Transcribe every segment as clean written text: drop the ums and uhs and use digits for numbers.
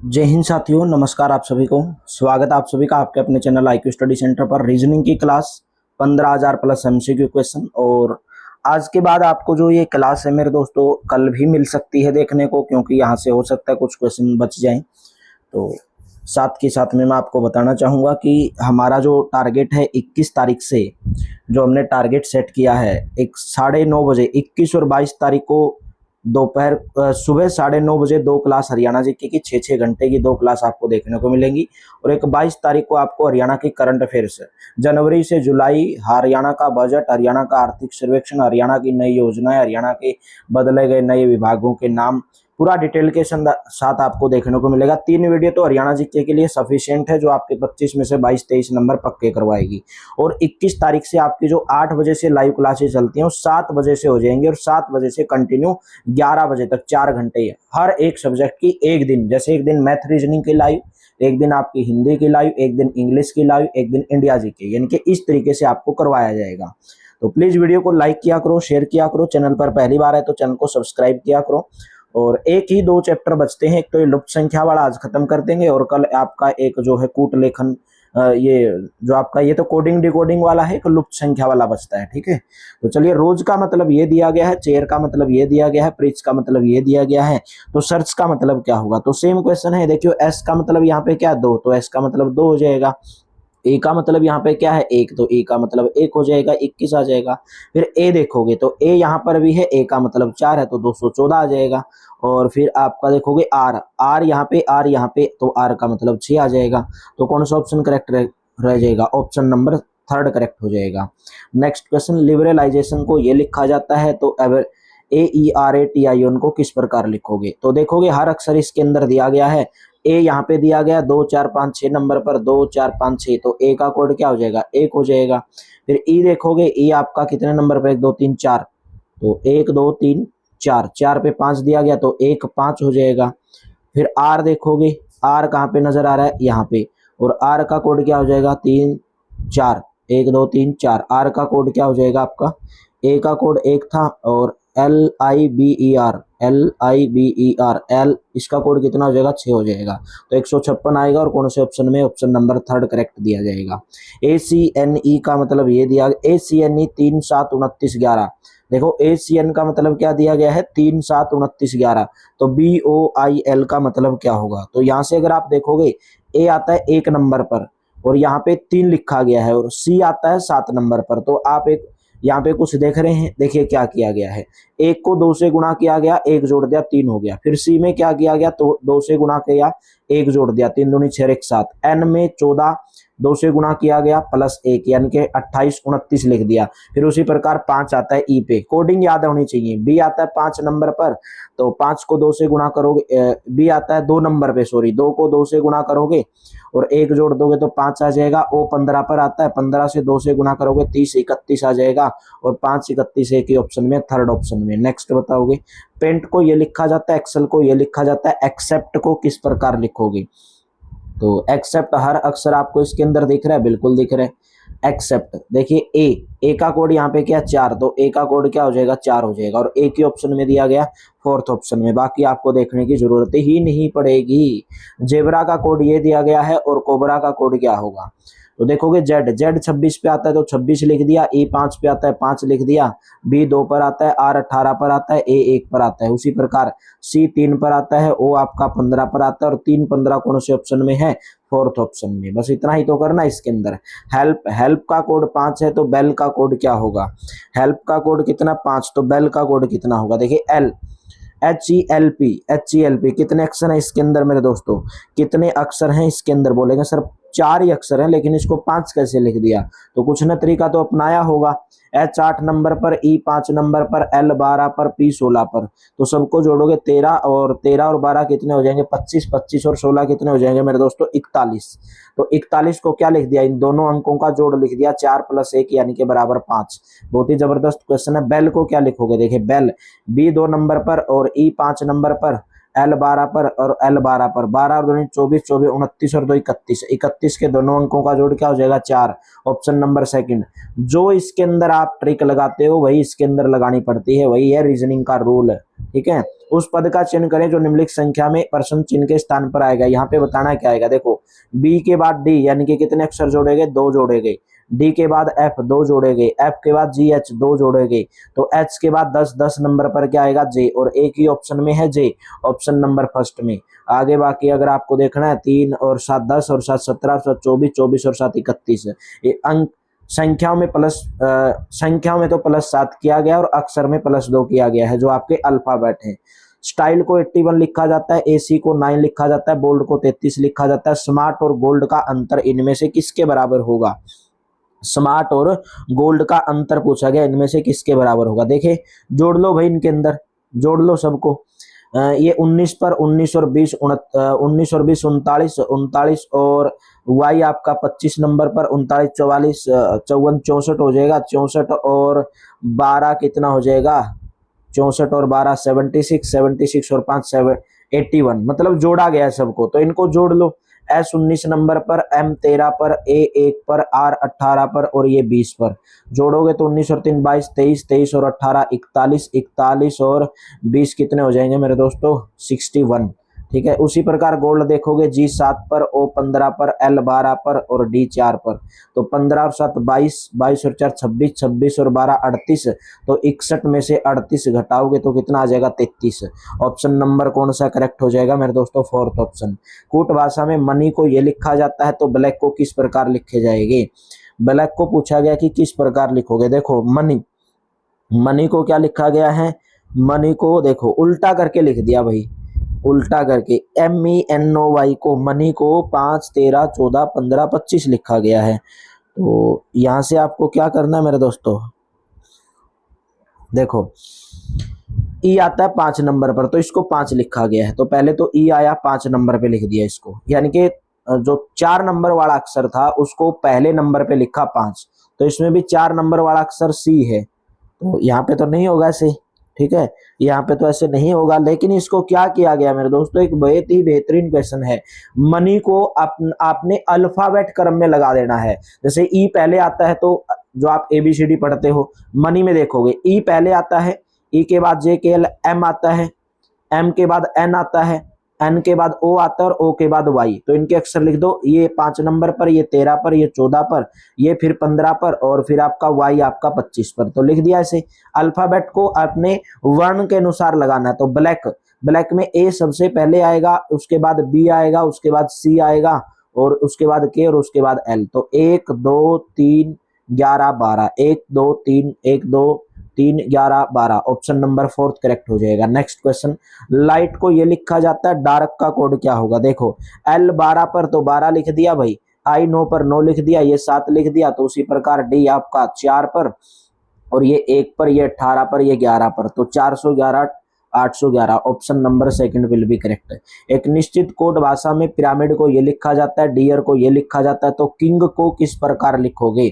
जय हिंद साथियों, नमस्कार आप सभी को। स्वागत है आप सभी का आपके अपने चैनल IQ स्टडी सेंटर पर। रीजनिंग की क्लास 15,000 प्लस MCQ क्वेश्चन। और आज के बाद आपको जो ये क्लास है मेरे दोस्तों कल भी मिल सकती है देखने को, क्योंकि यहाँ से हो सकता है कुछ क्वेश्चन बच जाएं। तो साथ के साथ में मैं आपको बताना चाहूँगा कि हमारा जो टारगेट है 21 तारीख से जो हमने टारगेट सेट किया है, 9:30 बजे 21 और 22 तारीख को दोपहर सुबह 9:30 बजे दो क्लास हरियाणा जीके की 6-6 घंटे की दो क्लास आपको देखने को मिलेंगी। और एक 22 तारीख को आपको हरियाणा की करंट अफेयर्स, जनवरी से जुलाई, हरियाणा का बजट, हरियाणा का आर्थिक सर्वेक्षण, हरियाणा की नई योजनाएं, हरियाणा के बदले गए नए विभागों के नाम, पूरा डिटेल के साथ आपको देखने को मिलेगा। 3 वीडियो तो हरियाणा जीके के लिए सफिशिएंट है, जो आपके 25 में से 22-23 नंबर पक्के करवाएगी। और 21 तारीख से आपकी जो 8 बजे से लाइव क्लासेस चलती हैं वो 7 बजे से हो जाएंगी, और 7 बजे से कंटिन्यू 11 बजे तक 4 घंटे हर एक सब्जेक्ट की। एक दिन जैसे एक दिन मैथ रीजनिंग की लाइव, एक दिन आपकी हिंदी की लाइव, एक दिन इंग्लिश की लाइव, एक दिन इंडिया जीके, यानी कि इस तरीके से आपको करवाया जाएगा। तो प्लीज वीडियो को लाइक किया करो, शेयर किया करो, चैनल पर पहली बार है तो चैनल को सब्सक्राइब किया करो। और एक ही 2 चैप्टर बचते हैं, एक तो ये लुप्त संख्या वाला आज खत्म कर देंगे, और कल आपका एक जो है कूट लेखन, ये जो आपका ये तो कोडिंग डिकोडिंग वाला है, एक लुप्त संख्या वाला बचता है। ठीक है, तो चलिए, रोज का मतलब ये दिया गया है, चेयर का मतलब ये दिया गया है, प्रीच का मतलब ये दिया गया है, तो सर्च का मतलब क्या होगा। तो सेम क्वेश्चन है, देखियो एस का मतलब यहाँ पे क्या 2, तो एस का मतलब 2 हो जाएगा। ए का मतलब यहाँ पे क्या है 1, तो ए का मतलब 1 हो जाएगा, 21 आ जाएगा। फिर ए देखोगे तो ए यहाँ पर भी है, ए का मतलब 4 है तो 214 आ जाएगा। और फिर आपका देखोगे आर, आर यहाँ पे तो आर का मतलब 6 आ जाएगा। तो कौन सा ऑप्शन करेक्ट रह जाएगा, ऑप्शन नंबर 3 करेक्ट हो जाएगा। नेक्स्ट क्वेश्चन, लिबरलाइजेशन को ये लिखा जाता है तो AERATION को किस प्रकार लिखोगे। तो देखोगे हर अक्षर इसके अंदर दिया गया है। ए यहाँ पे दिया गया 2 4 5 6 नंबर पर 2 4 5 6, तो ए का कोड क्या हो जाएगा 1 हो जाएगा। फिर ई देखोगे, ई आपका कितने नंबर पर 1 2 3 4, तो 1 2 3 4, 4 पे 5 दिया गया तो 1 5 हो जाएगा। फिर आर देखोगे, आर कहाँ पे नजर आ रहा है यहाँ पे, और आर का कोड क्या हो जाएगा 3 4, 1 2 3 4, आर का कोड क्या हो जाएगा आपका, ए का कोड 1 था, और LIBER एल इसका कोड कितना हो जाएगा 6 हो जाएगा, तो 156 आएगा। और कौन से ऑप्शन में, ऑप्शन नंबर 3 करेक्ट दिया जाएगा। ACNE का मतलब ये दिया, ACNE 3 7 29 11, देखो ACN का मतलब क्या दिया गया है 3 7 29 11, तो BOIL का मतलब क्या होगा। तो यहाँ से अगर आप देखोगे, ए आता है 1 नंबर पर और यहाँ पे 3 लिखा गया है, और सी आता है 7 नंबर पर, तो आप एक यहाँ पे कुछ देख रहे हैं, देखिए क्या किया गया है, 1 को 2 से गुणा किया गया, 1 जोड़ दिया 3 हो गया। फिर सी में क्या किया गया, तो 2 से गुणा किया, 1 जोड़ दिया, 3 दूनी 6 1 7। एन में 14, 2 से गुणा किया गया प्लस 1, यानी कि 28 29 लिख दिया। फिर उसी प्रकार 5 आता है ई पे, कोडिंग याद होनी चाहिए। बी आता है 5 नंबर पर, तो 5 को 2 से गुणा करोगे, बी आता है 2 नंबर पे, सॉरी 2 को 2 से गुणा करोगे और 1 जोड़ दोगे तो 5 आ जाएगा। ओ 15 पर आता है, 15 से 2 से गुणा करोगे 30 31 आ जाएगा, और 5 31 एक ही ऑप्शन में, 3rd ऑप्शन में। नेक्स्ट बताओगे, पेंट को ये लिखा जाता है, एक्सेल को ये लिखा जाता है, एक्सेप्ट को किस प्रकार लिखोगे। तो एक्सेप्ट हर अक्षर आपको इसके अंदर दिख रहा है, बिल्कुल दिख रहा है। एक्सेप्ट देखिए, ए का कोड यहाँ पे क्या 4, तो ए का कोड क्या हो जाएगा 4 हो जाएगा, और एक ही ऑप्शन में दिया गया 4th ऑप्शन में, बाकी आपको देखने की जरूरत ही नहीं पड़ेगी। जेबरा का कोड ये दिया गया है, और कोबरा का कोड क्या होगा। तो देखोगे जेड 26 पे आता है तो 26 लिख दिया, ई 5 पे आता है 5 लिख दिया, बी 2 पर आता है, आर 18 पर आता है, ए 1 पर आता है। उसी प्रकार सी 3 पर आता है, ओ आपका 15 पर आता है, और 3 15 कौन से ऑप्शन में है 4th ऑप्शन में। बस इतना ही तो करना इसके अंदर। हेल्प, हेल्प का कोड 5 है तो बेल का कोड क्या होगा, हेल्प का कोड कितना 5, तो बेल का कोड कितना होगा। देखिए एल HELP कितने अक्षर हैं इसके अंदर मेरे दोस्तों, कितने अक्षर हैं इसके अंदर, बोलेंगे सर 4 ही अक्षर हैं, लेकिन इसको 5 कैसे लिख दिया, तो कुछ न तरीका तो अपनाया होगा। H 8 नंबर पर, E 5 नंबर पर, L 12 पर, P 16 पर, तो सबको जोड़ोगे 13, और 13 और 12 कितने हो जाएंगे 25, 25 और 16 कितने हो जाएंगे मेरे दोस्तों 41। तो 41 को क्या लिख दिया, इन दोनों अंकों का जोड़ लिख दिया, 4 + 1 यानी कि बराबर 5। बहुत ही जबरदस्त क्वेश्चन है। बेल को क्या लिखोगे, देखिए बेल B 2 नंबर पर और E 5 नंबर पर, L 12 पर और L 12 पर, 12 और 2 24, 24 29 और 2 31, 31 के दोनों अंकों का जोड़ क्या हो जाएगा 4, ऑप्शन नंबर 2। जो इसके अंदर आप ट्रिक लगाते हो वही इसके अंदर लगानी पड़ती है, वही है रीजनिंग का रूल। ठीक है, उस पद का चयन करें जो निम्नलिखित संख्या में प्रश्न चिन्ह के स्थान पर आएगा। यहाँ पे बताना क्या आएगा, देखो बी के बाद डी यानी कि कितने अक्षर जोड़े गए, 2 जोड़े गए। डी के बाद एफ 2 जोड़े गए, एफ के बाद जी एच 2 जोड़े गए, तो एच के बाद 10 नंबर पर क्या आएगा, जे, और एक ही ऑप्शन में है जे, ऑप्शन नंबर फर्स्ट में। आगे बाकी अगर आपको देखना है 3 और 7 10 और 7 17 और 7 24 24 और 7 31 ये अंक संख्याओं में संख्याओं में तो +7 किया गया और अक्षर में +2 किया गया है जो आपके अल्फाबेट हैं। स्टाइल को 81 लिखा जाता है, एसी को 9 लिखा जाता है, बोल्ड को 33 लिखा जाता है। स्मार्ट और गोल्ड का अंतर इनमें से किसके बराबर होगा, स्मार्ट और गोल्ड का अंतर पूछा गया, इनमें से किसके बराबर होगा। देखिए जोड़ लो भाई, इनके अंदर जोड़ लो सबको। ये 19 पर 19 और 20 19 और 20 39 39 और वाई आपका 25 नंबर पर 39 44 54 64 हो जाएगा। 64 और 12 कितना हो जाएगा, 64 और 12 76 76 और 5 81, मतलब जोड़ा गया है सबको, तो इनको जोड़ लो। एस 19 नंबर पर, एम 13 पर, ए 1 पर, आर 18 पर और ये 20 पर। जोड़ोगे तो 19 और 3 22 23 23 और 18 41 41 और 20 कितने हो जाएंगे मेरे दोस्तों, 61। ठीक है, उसी प्रकार गोल्ड देखोगे जी 7 पर, ओ 15 पर, एल 12 पर और डी 4 पर। तो 15 और 7 22 22 और 4 26 26 और 12 38, तो 61 में से 38 घटाओगे तो कितना आ जाएगा, 33। ऑप्शन नंबर कौन सा करेक्ट हो जाएगा मेरे दोस्तों, फोर्थ ऑप्शन। कूट भाषा में मनी को ये लिखा जाता है तो ब्लैक को किस प्रकार लिखे जाएंगे। ब्लैक को पूछा गया कि किस प्रकार लिखोगे, देखो मनी, मनी को क्या लिखा गया है, मनी को देखो उल्टा करके लिख दिया भाई, उल्टा करके MENOY को मनी को 5 13 14 15 25 लिखा गया है। तो यहां से आपको क्या करना है मेरे दोस्तों, देखो ई आता है 5 नंबर पर, तो इसको 5 लिखा गया है, तो पहले तो ई आया 5 नंबर पे लिख दिया इसको, यानी कि जो 4 नंबर वाला अक्षर था उसको पहले नंबर पे लिखा 5, तो इसमें भी 4 नंबर वाला अक्षर सी है, तो यहाँ पे तो नहीं होगा ऐसे। ठीक है, यहाँ पे तो ऐसे नहीं होगा, लेकिन इसको क्या किया गया मेरे दोस्तों, एक बहुत ही बेहतरीन क्वेश्चन है। मनी को आपने अल्फाबेट क्रम में लगा देना है। जैसे ई पहले आता है तो जो आप ABCD पढ़ते हो, मनी में देखोगे ई पहले आता है, ई के बाद JKL M आता है, M के बाद N आता है, N के बाद O आता है और O के बाद Y, तो इनके अक्षर लिख दो, ये 5 नंबर पर, ये 13 पर, ये 14 पर, ये फिर 15 पर और फिर आपका Y आपका 25 पर, तो लिख दिया ऐसे। अल्फाबेट को अपने वर्ण के अनुसार लगाना है, तो ब्लैक, ब्लैक में A सबसे पहले आएगा, उसके बाद B आएगा, उसके बाद C आएगा और उसके बाद K और उसके बाद L, तो 1 2 3 11 12, 1 2 3 1 2 3 11 12, ऑप्शन नंबर 4 करेक्ट हो जाएगा। नेक्स्ट क्वेश्चन, लाइट को ये लिखा जाता है, डार्क का कोड क्या होगा, देखो L 12 पर तो 12 लिख दिया भाई, I 9 पर 9 लिख दिया, ये 7 लिख दिया, तो उसी प्रकार D आपका 4 पर और ये 1 पर, ये 18 पर, ये 11 पर, तो 411 811, option number second will be correct. एक निश्चित कोड भाषा में पिरामिड को ये लिखा जाता है, डियर को ये लिखा जाता है, तो किंग को किस प्रकार लिखोगे,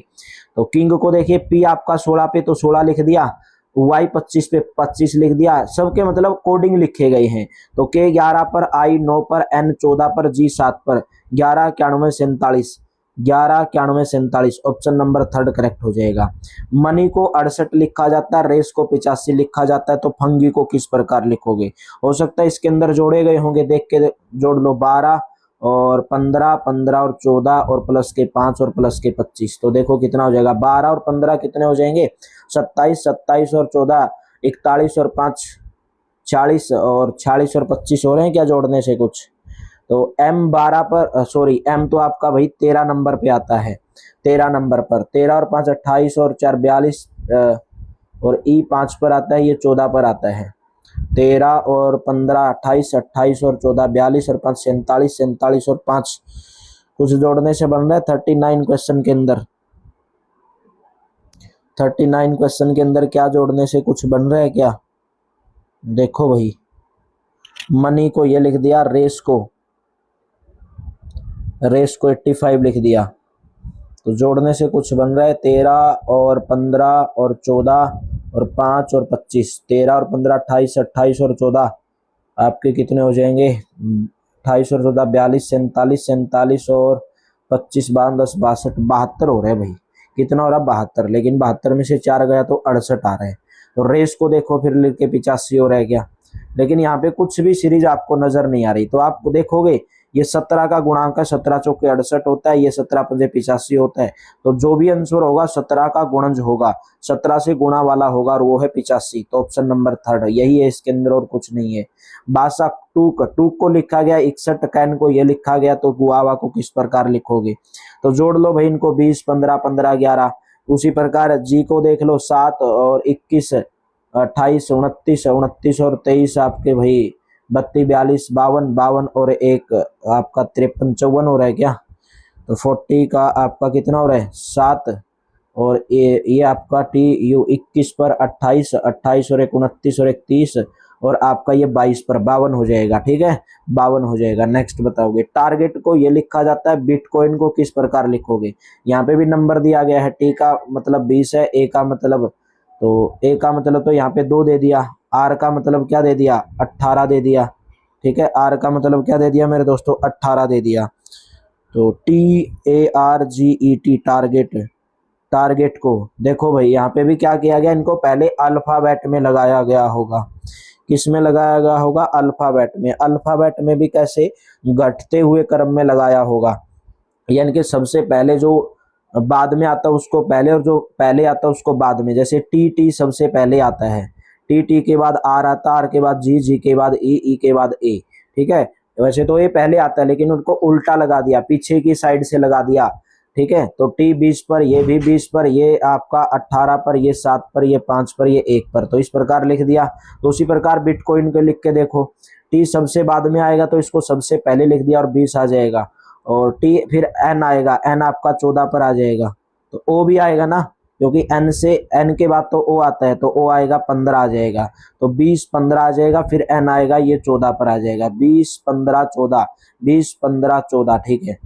तो किंग को देखिए P आपका 16 पे तो 16 लिख दिया, Y 25 पे 25 लिख दिया, सबके मतलब कोडिंग लिखे गए हैं, तो K 11 पर, I 9 पर, N 14 पर, G 7 पर, 11 91 47 11 91 47, ऑप्शन नंबर 3 करेक्ट हो जाएगा। मनी को 68 लिखा जाता है, रेस को 85 लिखा जाता है, तो फंगी को किस प्रकार लिखोगे, हो सकता है इसके अंदर जोड़े गए होंगे, देख के जोड़ लो, 12 और 15 15 और 14 और प्लस के 5 और प्लस के 25, तो देखो कितना हो जाएगा, 12 और 15 कितने हो जाएंगे, 27 27 और 14 41 और 5 40 और 46 और 25 हो रहे हैं क्या जोड़ने से कुछ, तो M 12 पर सॉरी M तो आपका भाई 13 नंबर पे आता है, 13 नंबर पर 13 और 5 28 और 4 42 और E 5 पर आता है, ये 14 पर आता है, 13 और 15 28 28 और 14 42 और 5 47 47 और 5 कुछ जोड़ने से बन रहा है 39 क्वेश्चन के अंदर, 39 क्वेश्चन के अंदर क्या जोड़ने से कुछ बन रहा है क्या, देखो भाई मनी को ये लिख दिया, रेस को 85 लिख दिया, तो जोड़ने से कुछ बन रहा है 13 और 15 और 14 और 5 और 25, 13 और 15 28 28 और 14 आपके कितने हो जाएंगे, 28 और 14 42 47 47 और 25 52 10 62 72 हो रहे हैं भाई, कितना हो रहा है 72, लेकिन 72 में से 4 गया तो 68 आ रहे हैं, तो रेस को देखो फिर लिख के 85 हो रहा है क्या, लेकिन यहाँ पे कुछ भी सीरीज आपको नजर नहीं आ रही। तो आप देखोगे ये 17 का गुणांक है, 17 चौके 68 होता है, ये 17 पंजे 85 होता है। तो जो भी आंसर होगा 17 का गुणज होगा, 17 से गुणा वाला होगा और वो है 85। तो ऑप्शन नंबर थर्ड यही है इसके अंदर, और कुछ नहीं है। बासा टूक को लिखा गया 61, कैन को ये लिखा गया, तो गुआवा को किस प्रकार लिखोगे? तो जोड़ लो भाई इनको, 20 15 15 11। उसी प्रकार जी को देख लो, 7 और 21 28 29 29 और 23 आपके भाई 32 42 52 52 और एक आपका 53 54 हो रहा है क्या? तो 40 का आपका कितना हो रहा है? 7। और ये आपका टी यू 21 पर 28 28 और 29 और 31 और आपका ये 22 पर 52 हो जाएगा। ठीक है, 52 हो जाएगा। नेक्स्ट बताओगे, टारगेट को ये लिखा जाता है, बिटकॉइन को किस प्रकार लिखोगे? यहाँ पे भी नंबर दिया गया है, टी का मतलब 20 है, ए का मतलब तो यहाँ पे 2 दे दिया, आर का मतलब क्या दे दिया? 18 दे दिया। ठीक है, आर का मतलब क्या दे दिया मेरे दोस्तों? 18 दे दिया। तो TARGET टारगेट को देखो भाई, यहाँ पे भी क्या किया गया, इनको पहले अल्फाबेट में लगाया गया होगा। किस में लगाया गया होगा? अल्फाबेट में। अल्फाबेट में भी कैसे? घटते हुए क्रम में लगाया होगा, यानी कि सबसे पहले जो बाद में आता है उसको पहले, और जो पहले आता है उसको बाद में। जैसे टी सबसे पहले आता है, टी के बाद आर आता है, आर के बाद जी के बाद ई के बाद ए। ठीक है, वैसे तो ये पहले आता है लेकिन उनको उल्टा लगा दिया, पीछे की साइड से लगा दिया। ठीक है, तो टी 20 पर, ये भी 20 पर, ये आपका 18 पर, ये 7 पर, ये 5 पर, ये 1 पर। तो इस प्रकार लिख दिया। तो उसी प्रकार बिटकॉइन को लिख के देखो, टी सबसे बाद में आएगा तो इसको सबसे पहले लिख दिया और 20 आ जाएगा। और टी फिर एन आएगा, एन आपका 14 पर आ जाएगा। तो ओ भी आएगा ना, क्योंकि एन से एन के बाद तो ओ आता है, तो ओ आएगा 15 आ जाएगा। तो 20 15 आ जाएगा, फिर एन आएगा, ये 14 पर आ जाएगा। 20 15 14, 20 15 14। ठीक है,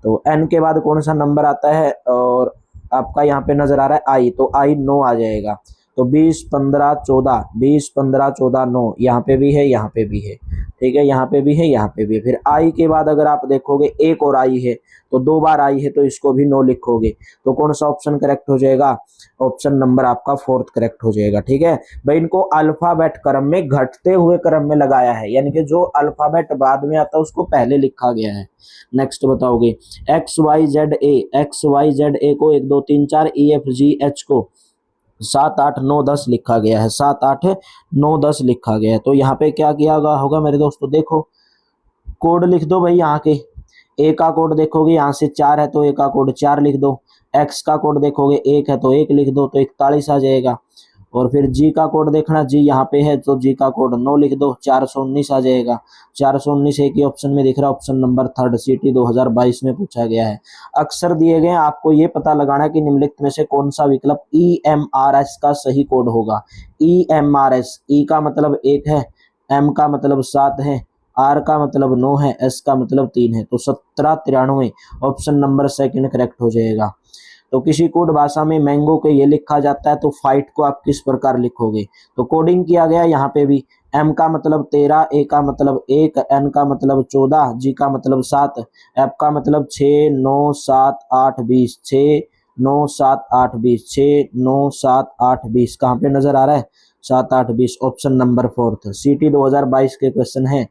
तो एन के बाद कौन सा नंबर आता है? और आपका यहाँ पे नजर आ रहा है आई, तो आई 9 आ जाएगा। तो 20 15 14, 20 15 14 9, यहाँ पे भी है, यहाँ पे भी है। ठीक है, यहाँ पे भी है, यहाँ पे भी है। फिर आई के बाद अगर आप देखोगे एक और आई है, तो 2 बार आई है, तो इसको भी 9 लिखोगे। तो कौन सा ऑप्शन करेक्ट हो जाएगा? ऑप्शन नंबर आपका 4th करेक्ट हो जाएगा। ठीक है भाई, इनको अल्फाबेट क्रम में घटते हुए क्रम में लगाया है, यानी कि जो अल्फाबेट बाद में आता है उसको पहले लिखा गया है। नेक्स्ट बताओगे, XYZA को 1 2 3 4, EFGH को 7 8 9 10 लिखा गया है, 7 8 9 10 लिखा गया है। तो यहाँ पे क्या किया गया होगा मेरे दोस्तों? देखो कोड लिख दो भाई, यहाँ के ए का कोड देखोगे, यहाँ से 4 है तो ए का कोड 4 लिख दो। एक्स का कोड देखोगे 1 है तो 1 लिख दो, तो 41 आ जाएगा। और फिर जी का कोड देखना, जी यहाँ पे है तो जी का कोड 9 लिख दो, 419 आ जाएगा। 419 एक ही ऑप्शन में दिख रहा है, ऑप्शन नंबर 3 सीटी 2022 में पूछा गया है। अक्सर दिए गए, आपको ये पता लगाना कि निम्नलिखित में से कौन सा विकल्प EMRS का सही कोड होगा। EMRS, ई का मतलब 1 है, एम का मतलब 7 है, आर का मतलब 9 है, एस का मतलब 3 है। तो 1793 ऑप्शन नंबर 2 करेक्ट हो जाएगा। तो किसी कोड भाषा में मैंगो के ये लिखा जाता है, तो फाइट को आप किस प्रकार लिखोगे? तो कोडिंग किया गया यहाँ पे भी, एम का मतलब 13, ए का मतलब 1, एन का मतलब 14, जी का मतलब 7, एफ का मतलब 6 9 7 8 20, 6 9 7 8 20, 6 9 7 8 20। कहाँ पे नजर आ रहा है? 7 8 20, ऑप्शन नंबर 4 सीटी 2022 के क्वेश्चन है।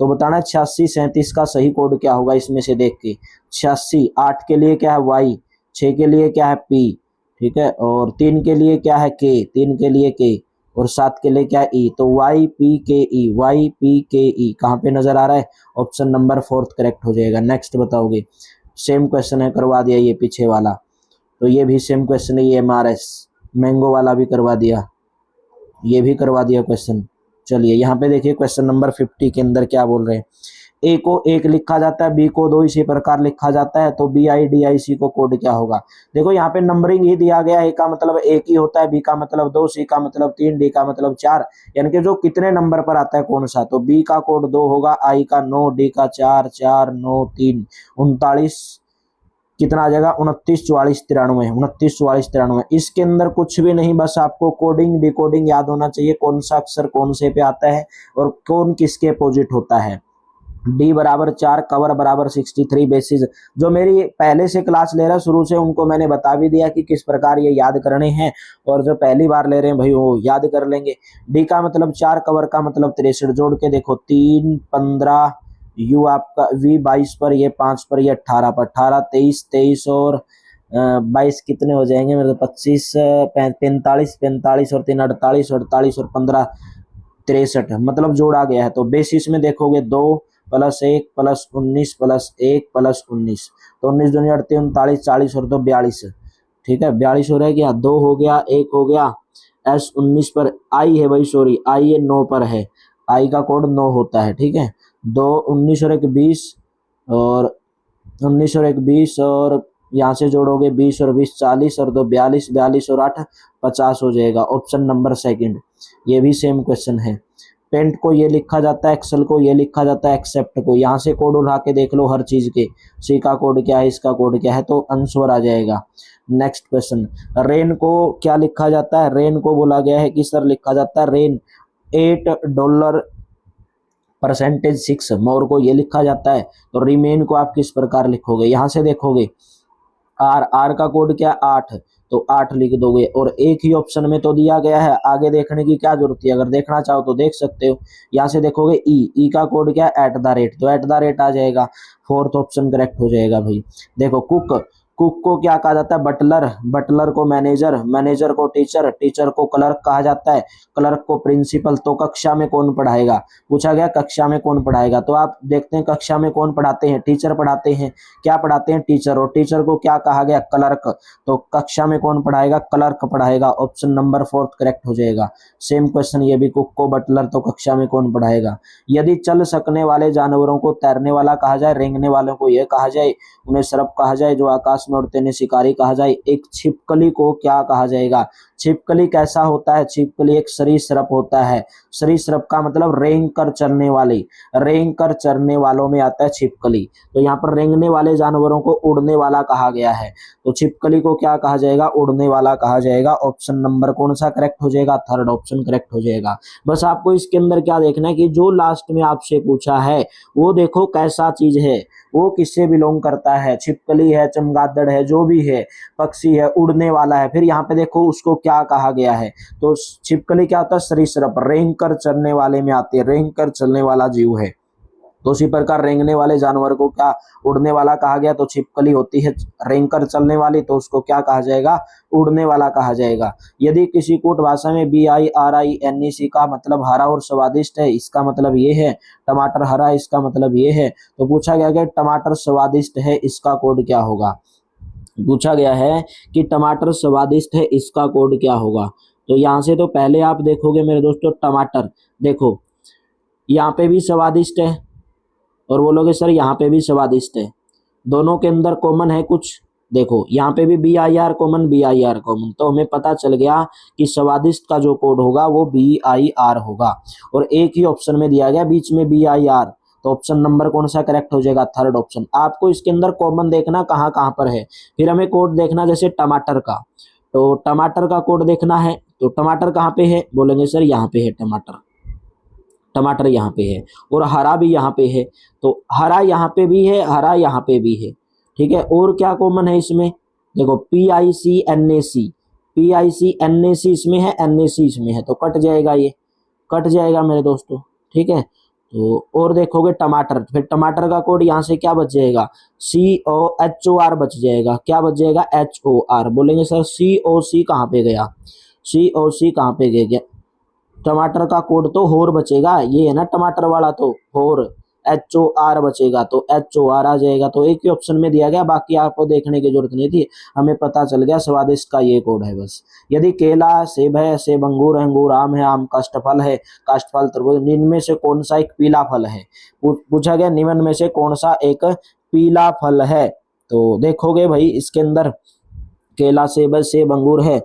तो बताना 86 37 का सही कोड क्या होगा इसमें से देख के। 86, 8 के लिए क्या है? वाई, 6 के लिए क्या है? पी। ठीक है, और 3 के लिए क्या है? के, 3 के लिए के, और 7 के लिए क्या है? ई। तो वाई पी के ई, वाई पी के ई कहाँ पे नजर आ रहा है? ऑप्शन नंबर 4 करेक्ट हो जाएगा। नेक्स्ट बताओगे, सेम क्वेश्चन है, करवा दिया ये पीछे वाला। तो ये भी सेम क्वेश्चन है, ये MRS मैंगो वाला भी करवा दिया, ये भी करवा दिया क्वेश्चन। चलिए यहाँ पे देखिए क्वेश्चन नंबर 50 के अंदर क्या बोल रहे हैं। ए को 1 लिखा जाता है, बी को 2 इसी प्रकार लिखा जाता है, तो BIDIC को कोड क्या होगा? देखो यहाँ पे नंबरिंग ही दिया गया है, ए का मतलब 1 ही होता है, बी का मतलब 2, सी का मतलब 3, डी का मतलब 4, यानी कि जो कितने नंबर पर आता है कौन सा। तो बी का कोड 2 होगा, आई का 9, डी का 4 4 9 3 39, कितना आ जाएगा? 29 44 93, 29 44 93। इसके अंदर कुछ भी नहीं, बस आपको कोडिंग डिकोडिंग याद होना चाहिए, कौन सा अक्षर कौन से पे आता है और कौन किसके अपोजिट होता है। डी बराबर 4, कवर बराबर 63 बेसिस। जो मेरी पहले से क्लास ले रहा है शुरू से, उनको मैंने बता भी दिया कि किस प्रकार ये याद करने हैं, और जो पहली बार ले रहे हैं भाई वो याद कर लेंगे। डी का मतलब 4, कवर का मतलब 63, जोड़ के देखो 3, 15, यू आपका वी 22 पर, ये 5 पर, ये 18 पर, 18, 23, 23 और 22 कितने हो जाएंगे मेरे, 25, 45, 45 और 3 48, 48 और 15 63, मतलब जोड़ा गया है। तो बेसिस में देखोगे 2 प्लस 1 प्लस 19 प्लस 1 प्लस 19, तो 19 दूनी 38, 39, 40 और 2 42। ठीक है, 42 हो रहा है क्या, 2 हो गया, 1 हो गया। एस 19 पर आई है भाई, सॉरी आई ये 9 पर है, आई का कोड 9 होता है। ठीक है, 2 19 और 1 20, और 19 और 1 20, और यहाँ से जोड़ोगे 20 और 20 40, और 2 42, 42 और 8 50 हो जाएगा। ऑप्शन नंबर सेकंड, ये भी सेम क्वेश्चन है। पेंट को ये लिखा जाता है, एक्सेल को ये लिखा जाता है, एक्सेप्ट को यहाँ से कोड उठा के देख लो हर चीज के, सी का कोड क्या है, इसका कोड क्या है, तो आंसर आ जाएगा। नेक्स्ट क्वेश्चन, रेन को क्या लिखा जाता है, रेन को बोला गया है कि सर लिखा जाता है रेन $8 परसेंटेज 6, मोर को ये लिखा जाता है। तो रिमेन को आप किस प्रकार लिखोगे, यहाँ से देखोगे आर, आर का कोड क्या 8, तो 8 लिख दोगे, और एक ही ऑप्शन में तो दिया गया है, आगे देखने की क्या जरूरत है, अगर देखना चाहो तो देख सकते हो। यहाँ से देखोगे ई, ई का कोड क्या @ तो @ आ जाएगा, फोर्थ ऑप्शन करेक्ट हो जाएगा भाई। देखो कुक, कुक को क्या कहा जाता है, बटलर, बटलर को मैनेजर, मैनेजर को टीचर, टीचर को क्लर्क कहा जाता है, क्लर्क को प्रिंसिपल। तो कक्षा में कौन पढ़ाएगा, पूछा गया कक्षा में कौन पढ़ाएगा, तो आप देखते हैं कक्षा में कौन पढ़ाते हैं, टीचर पढ़ाते हैं। क्या पढ़ाते हैं, टीचर, और टीचर को क्या कहा गया, क्लर्क। तो कक्षा में कौन पढ़ाएगा, क्लर्क पढ़ाएगा। ऑप्शन नंबर 4 करेक्ट हो जाएगा। सेम क्वेश्चन ये भी, कुक को बटलर, तो कक्षा में कौन पढ़ाएगा। यदि चल सकने वाले जानवरों को तैरने वाला कहा जाए, रेंगने वालों को यह कहा जाए, उन्हें सर्प कहा जाए, जो आकाश में उड़ते हैं शिकारी कहा जाए, एक छिपकली को क्या कहा जाएगा। छिपकली कैसा होता है, छिपकली एक सरीसृप होता है। सरीसृप का मतलब रेंग कर चलने वाली, रेंग कर चलने वालों में आता है छिपकली। तो यहाँ पर रेंगने वाले जानवरों को उड़ने वाला कहा गया है, तो छिपकली को क्या कहा जाएगा, उड़ने वाला कहा जाएगा। ऑप्शन नंबर कौन सा करेक्ट हो जाएगा, थर्ड ऑप्शन करेक्ट हो जाएगा। बस आपको इसके अंदर क्या देखना है कि जो लास्ट में आपसे पूछा है वो देखो कैसा चीज है, वो किससे बिलोंग करता है, छिपकली है, चमगादड़ है, जो भी है, पक्षी है, उड़ने वाला है। फिर यहाँ पे देखो उसको क्या कहा गया है, तो छिपकली क्या होता है, सरीसृप, रेंग कर चलने वाले में आती है, रेंग कर चलने वाला जीव है। तो उसी प्रकार रेंगने वाले जानवर को क्या उड़ने वाला कहा गया, तो छिपकली होती है रेंग कर चलने वाली, तो उसको क्या कहा जाएगा, उड़ने वाला कहा जाएगा। यदि किसी कूट भाषा में BIRINEC का मतलब हरा और स्वादिष्ट है, इसका मतलब ये है, टमाटर हरा है, इसका मतलब ये है, तो पूछा गया कि टमाटर स्वादिष्ट है, इसका कोड क्या होगा। पूछा गया है कि टमाटर स्वादिष्ट है, इसका कोड क्या होगा। तो यहाँ से तो पहले आप देखोगे मेरे दोस्तों, टमाटर देखो यहाँ पे भी स्वादिष्ट है, और बोलोगे सर यहाँ पे भी स्वादिष्ट है, दोनों के अंदर कॉमन है कुछ। देखो यहाँ पे भी BIR कॉमन, BIR कॉमन, तो हमें पता चल गया कि स्वादिष्ट का जो कोड होगा वो BIR होगा। और एक ही ऑप्शन में दिया गया बीच में BIR, तो ऑप्शन नंबर कौन सा करेक्ट हो जाएगा, थर्ड ऑप्शन। आपको इसके अंदर कॉमन देखना कहाँ कहाँ पर है, फिर हमें कोड देखना, जैसे टमाटर का, तो टमाटर का कोड देखना है, तो टमाटर कहाँ पे है, बोलेंगे सर यहाँ पे है टमाटर, टमाटर यहाँ पे है, और हरा भी यहाँ पे है, तो हरा यहाँ पे भी है, हरा यहाँ पे भी है। ठीक है, और क्या कॉमन है इसमें, देखो PICNAC, PICNAC इसमें है, NAC इसमें है, तो कट जाएगा, ये कट जाएगा मेरे दोस्तों। ठीक है, तो और देखोगे टमाटर, फिर टमाटर का कोड यहाँ से क्या बच जाएगा, COHOR बच जाएगा। क्या बच जाएगा, HOR। बोलेंगे सर COC कहाँ पे गया, COC कहाँ पे गया, टमाटर का कोड तो होर बचेगा, ये है ना टमाटर वाला, तो होर, HOR बचेगा, तो HOR आ जाएगा। तो एक ही ऑप्शन में दिया गया, बाकी आपको देखने की जरूरत नहीं थी, हमें पता चल गया स्वादिष्ट का ये कोड है बस। यदि केला, सेब है, सेब अंगूर है, अंगूर आम है, आम काष्ठफल है, काष्ठफल तरबूज, इनमें से कौन सा एक पीला फल है। पूछा गया निम्न में से कौन सा एक पीला फल है, तो देखोगे भाई इसके अंदर केला, सेब है, सेब अंगूर है।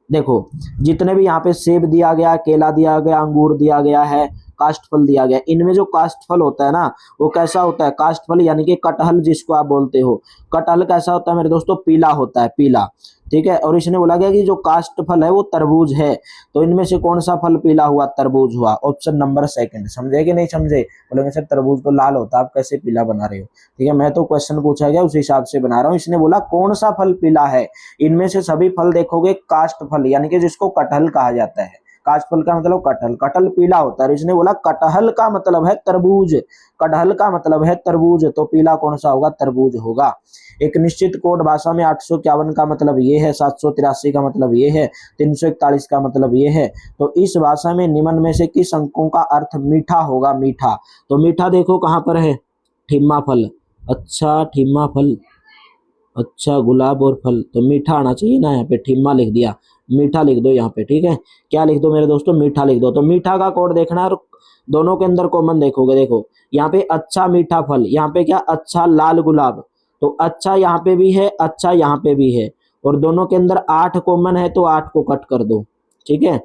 देखो जितने भी यहाँ पे सेब दिया गया, केला दिया गया, अंगूर दिया गया है, काष्ठफल दिया गया। इनमें जो काष्ठफल होता है ना वो कैसा होता है, काष्ठफल यानी कि कटहल जिसको आप बोलते हो, कटहल कैसा होता है मेरे दोस्तों, पीला होता है, पीला। ठीक है, और इसने बोला गया कि जो काष्ठफल है वो तरबूज है। तो इनमें से कौन सा फल पीला हुआ, तरबूज हुआ। Option number second. समझे कि नहीं समझे? बोलेंगे सर तरबूज तो लाल होता है, आप कैसे पीला बना रहे हो? ठीक है, मैं तो क्वेश्चन पूछा गया उस हिसाब से बना रहा हूँ। इसने बोला कौन सा फल पीला है, इनमें से सभी फल देखोगे काष्ठफल यानी कि जिसको कटहल कहा जाता है। काष्ठफल का मतलब कटहल, कटहल पीला होता है। इसने बोला कटहल का मतलब है तरबूज, कटहल का मतलब है तरबूज, तो पीला कौन सा होगा, तरबूज होगा। एक निश्चित कोड भाषा में 851 का मतलब ये है, 783 का मतलब ये है, 341 का मतलब ये है। तो इस भाषा में निम्न में से किस अंकों का अर्थ मीठा होगा, मीठा। तो मीठा देखो कहाँ पर है, ठिम्मा फल। अच्छा ठिम्मा फल, अच्छा गुलाब और फल, तो मीठा आना चाहिए ना, यहाँ पे ठिम्मा लिख दिया, मीठा लिख दो यहाँ पे। ठीक है, क्या लिख दो मेरे दोस्तों, मीठा लिख दो। तो मीठा का कोड देखना है और दोनों के अंदर कॉमन देखोगे। देखो यहाँ पे अच्छा मीठा फल, यहाँ पे क्या अच्छा लाल गुलाब, तो अच्छा यहाँ पे भी है, अच्छा यहाँ पे भी है, और दोनों के अंदर 8 कॉमन है, तो 8 को कट कर दो। ठीक है,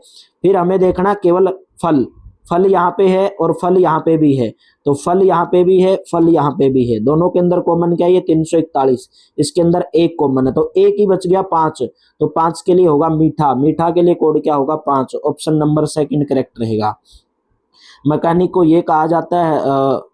फिर हमें देखना केवल फल, फल यहाँ पे है और फल यहाँ पे भी है, तो फल यहाँ पे भी है, फल यहाँ पे भी है, दोनों के अंदर कॉमन क्या है, ये 341, इसके अंदर एक कॉमन है, तो एक ही बच गया 5, तो 5 के लिए होगा मीठा, मीठा के लिए कोड क्या होगा, 5। ऑप्शन नंबर सेकंड करेक्ट रहेगा। मैकेनिक को ये कहा जाता है,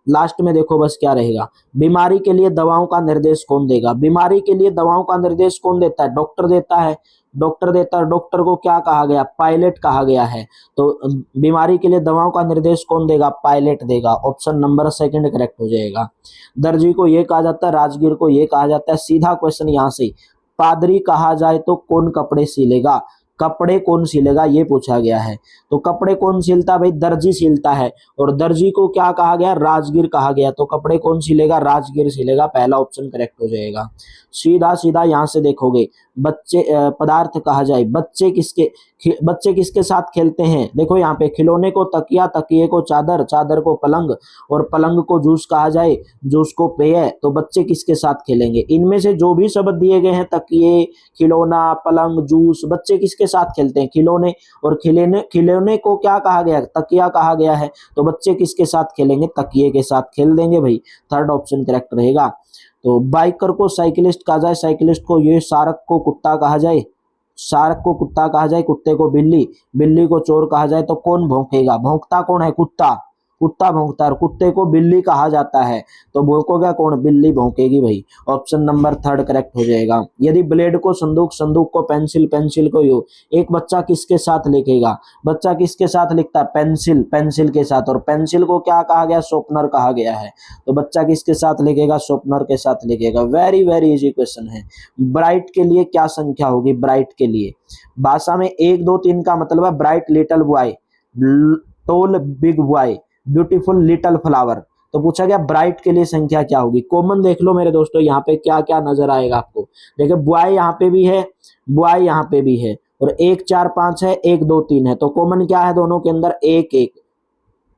लास्ट में देखो बस क्या रहेगा, बीमारी के लिए दवाओं का निर्देश कौन देगा। बीमारी के लिए दवाओं का निर्देश कौन देता है, डॉक्टर देता है, डॉक्टर देता है। डॉक्टर को क्या कहा गया, पायलट कहा गया है। तो बीमारी के लिए दवाओं का निर्देश कौन देगा, पायलट देगा। ऑप्शन नंबर सेकंड करेक्ट हो जाएगा। दर्जी को ये कहा जाता है, राजगीर को ये कहा जाता है। सीधा क्वेश्चन यहाँ से, पादरी कहा जाए तो कौन कपड़े सिलेगा, कपड़े कौन सिलेगा ये पूछा गया है। तो कपड़े कौन सिलता है भाई, दर्जी सिलता है, और दर्जी को क्या कहा गया, राजगीर कहा गया, तो कपड़े कौन सिलेगा, राजगीर सिलेगा। पहला ऑप्शन करेक्ट हो जाएगा। सीधा सीधा यहां से देखोगे, बच्चे पदार्थ कहा जाए, बच्चे किसके साथ खेलते हैं। देखो यहाँ पे खिलौने को तकिया, तकिए को चादर, चादर को पलंग, और पलंग को जूस कहा जाए, जूस को पेय। तो बच्चे किसके साथ खेलेंगे, इनमें से जो भी शब्द दिए गए हैं, तकिए, खिलौना, पलंग, जूस, बच्चे किसके साथ खेलते हैं, खिलौने। और खिलौने को क्या कहा गया, तकिया कहा गया है, तो बच्चे किसके साथ खेलेंगे, तकिए के साथ खेल देंगे भाई। थर्ड ऑप्शन करेक्ट रहेगा। तो बाइकर को साइकिलिस्ट कहा जाए, साइकिलिस्ट को ये, सारक को कुत्ता कहा जाए, सारक को कुत्ता कहा जाए, कुत्ते को बिल्ली, बिल्ली को चोर कहा जाए, तो कौन भौंकेगा, भौंकता कौन है, कुत्ता, कुत्ता भौंकता है, और कुत्ते को बिल्ली कहा जाता है, तो भौंकोगा कौन, बिल्ली भौंकेगी भाई। ऑप्शन नंबर थर्ड करेक्ट हो जाएगा। यदि ब्लेड को संदूक, संदूक को पेंसिल, पेंसिल को यू, एक बच्चा किसके साथ लिखेगा, बच्चा किसके साथ लिखता है, पेंसिल, पेंसिल के साथ, और पेंसिल को क्या कहा गया, शॉर्पनर कहा गया है, तो बच्चा किसके साथ लिखेगा, शॉर्पनर के साथ लिखेगा। वेरी वेरी इजी क्वेश्चन है। ब्राइट के लिए क्या संख्या होगी, ब्राइट के लिए भाषा में 1 2 3 का मतलब है bright little boy, toll big boy, beautiful little flower. तो पूछा गया ब्राइट के लिए संख्या क्या होगी। कॉमन देख लो मेरे दोस्तों, यहाँ पे क्या क्या नजर आएगा आपको। देखिए बॉय यहाँ पे भी है, बॉय यहाँ पे भी है, और 1 4 5 है, 1 2 3 है, तो कॉमन क्या है दोनों के अंदर, 1 1।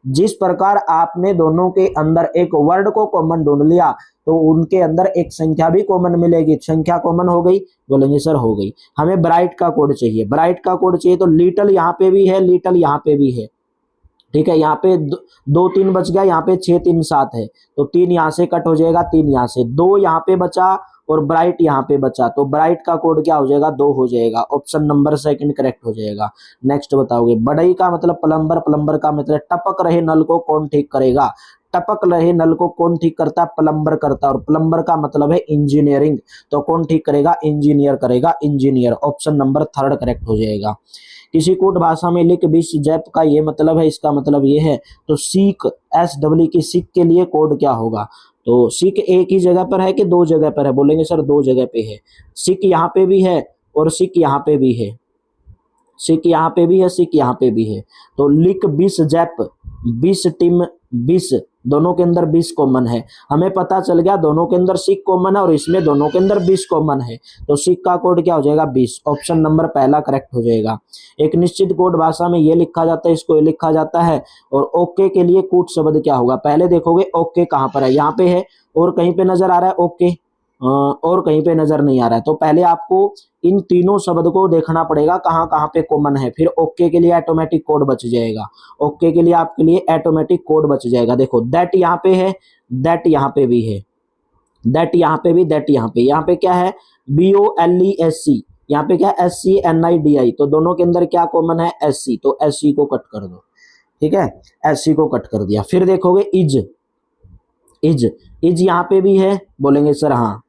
जिस प्रकार आपने दोनों के अंदर एक वर्ड को कॉमन ढूंढ लिया, तो उनके अंदर एक संख्या भी कॉमन मिलेगी। संख्या कॉमन हो गई, बोलेंगे सर हो गई। हमें ब्राइट का कोड चाहिए, ब्राइट का कोड चाहिए, तो लिटिल यहाँ पे भी है, लिटिल यहाँ पे भी है। ठीक है, यहाँ पे 2 3 बच गया, यहाँ पे 6 3 7 है, तो 3 यहाँ से कट हो जाएगा, 3 यहाँ से, 2 यहाँ पे बचा, और ब्राइट यहाँ पे बचा, तो ब्राइट का कोड क्या हो जाएगा, 2 हो जाएगा। ऑप्शन नंबर सेकंड करेक्ट हो जाएगा। नेक्स्ट बताओगे, बढ़ई का मतलब प्लम्बर, प्लम्बर का मतलब टपक रहे नल को कौन ठीक करेगा, टपक रहे नल को कौन ठीक करता है, प्लम्बर करता है, और प्लम्बर का मतलब है इंजीनियरिंग, तो कौन ठीक करेगा, इंजीनियर करेगा, engineer. Option number third correct हो जाएगा। किसी कोड भाषा में लिख बिस जैप का ये मतलब है, इसका मतलब ये है, तो सीक, SW की सीक के लिए कोड क्या होगा। तो सीक एक ही जगह पर है कि 2 जगह पर है, बोलेंगे सर 2 जगह पे है। सीक यहाँ पे भी है और सीक यहाँ पे भी है, सीक यहाँ पे भी है, सीक यहाँ पे भी है, तो लिक बिस जैप, बिस टीम, बिस, दोनों के अंदर 20 कॉमन है। हमें पता चल गया दोनों के अंदर सिक कॉमन है और इसमें दोनों के अंदर 20 कॉमन है, तो सिक का कोड क्या हो जाएगा, 20। ऑप्शन नंबर पहला करेक्ट हो जाएगा। एक निश्चित कोड भाषा में ये लिखा जाता है, इसको ये लिखा जाता है, और ओके के लिए कूट शब्द क्या होगा। पहले देखोगे ओके कहाँ पर है, यहाँ पे है, और कहीं पे नजर आ रहा है ओके, और कहीं पे नजर नहीं आ रहा है। तो पहले आपको इन तीनों शब्द को देखना पड़ेगा कहाँ कहाँ पे कॉमन है, फिर ओके के लिए ऑटोमेटिक कोड बच जाएगा। ओके के लिए आपके लिए ऑटोमेटिक कोड बच जाएगा। देखो दैट यहाँ पे है, दैट यहाँ पे भी है, दैट यहाँ पे भी, दैट यहाँ पे क्या है, BOLESC, यहाँ पे क्या है SCNIDI, तो दोनों के अंदर क्या कॉमन है, SC, तो SC को कट कर दो। ठीक है, SC को कट कर दिया। फिर देखोगे इज, इज, इज यहाँ पे भी है, बोलेंगे सर हाँ,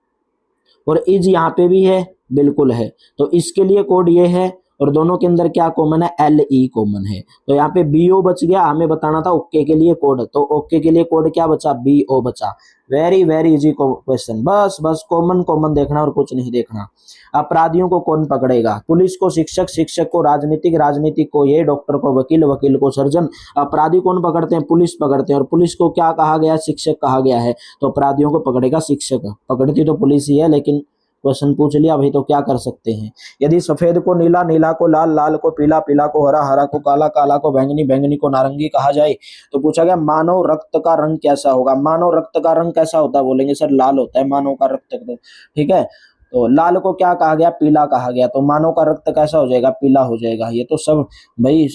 और इज यहाँ पे भी है, बिल्कुल है। तो इसके लिए कोड ये है, और दोनों के अंदर क्या कॉमन है, LE कॉमन है। तो यहाँ पे BO बच गया, हमें बताना था ओके के लिए कोड, तो ओके के लिए कोड क्या बचा, BO बचा। वेरी वेरी इजी क्वेश्चन, बस बस कॉमन कॉमन देखना और कुछ नहीं देखना। अपराधियों को कौन पकड़ेगा, पुलिस को शिक्षक, शिक्षक को राजनीतिक, राजनीतिक को ये, डॉक्टर को वकील, वकील को सर्जन। अपराधी कौन पकड़ते हैं, पुलिस पकड़ते हैं, और पुलिस को क्या कहा गया, शिक्षक कहा गया है, तो अपराधियों को पकड़ेगा शिक्षक। पकड़ती तो पुलिस ही है, लेकिन क्वेश्चन पूछ लिया भाई तो क्या कर सकते हैं। यदि सफेद को नीला, नीला को लाल, लाल को पीला, पीला को हरा, हरा को काला, काला को बैंगनी, बैंगनी को नारंगी कहा जाए, तो पूछा गया मानव रक्त का रंग कैसा होगा। मानव रक्त का रंग कैसा होता है, बोलेंगे सर लाल होता है मानव का रक्त। ठीक है, तो लाल को क्या कहा गया, पीला कहा गया, तो मानव का रक्त कैसा हो जाएगा, पीला हो जाएगा। ये तो सब भाई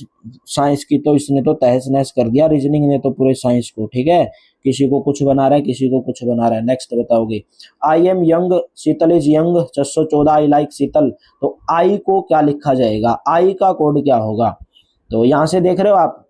साइंस की तो इसने तो तहस नहस कर दिया, रीजनिंग ने तो पूरे साइंस को। ठीक है, किसी को कुछ बना रहा है, किसी को कुछ बना रहा है। नेक्स्ट बताओगे, I am young, Sheetal is young, 614 I like Sheetal, तो आई को क्या लिखा जाएगा, आई का कोड क्या होगा। तो यहां से देख रहे हो आप,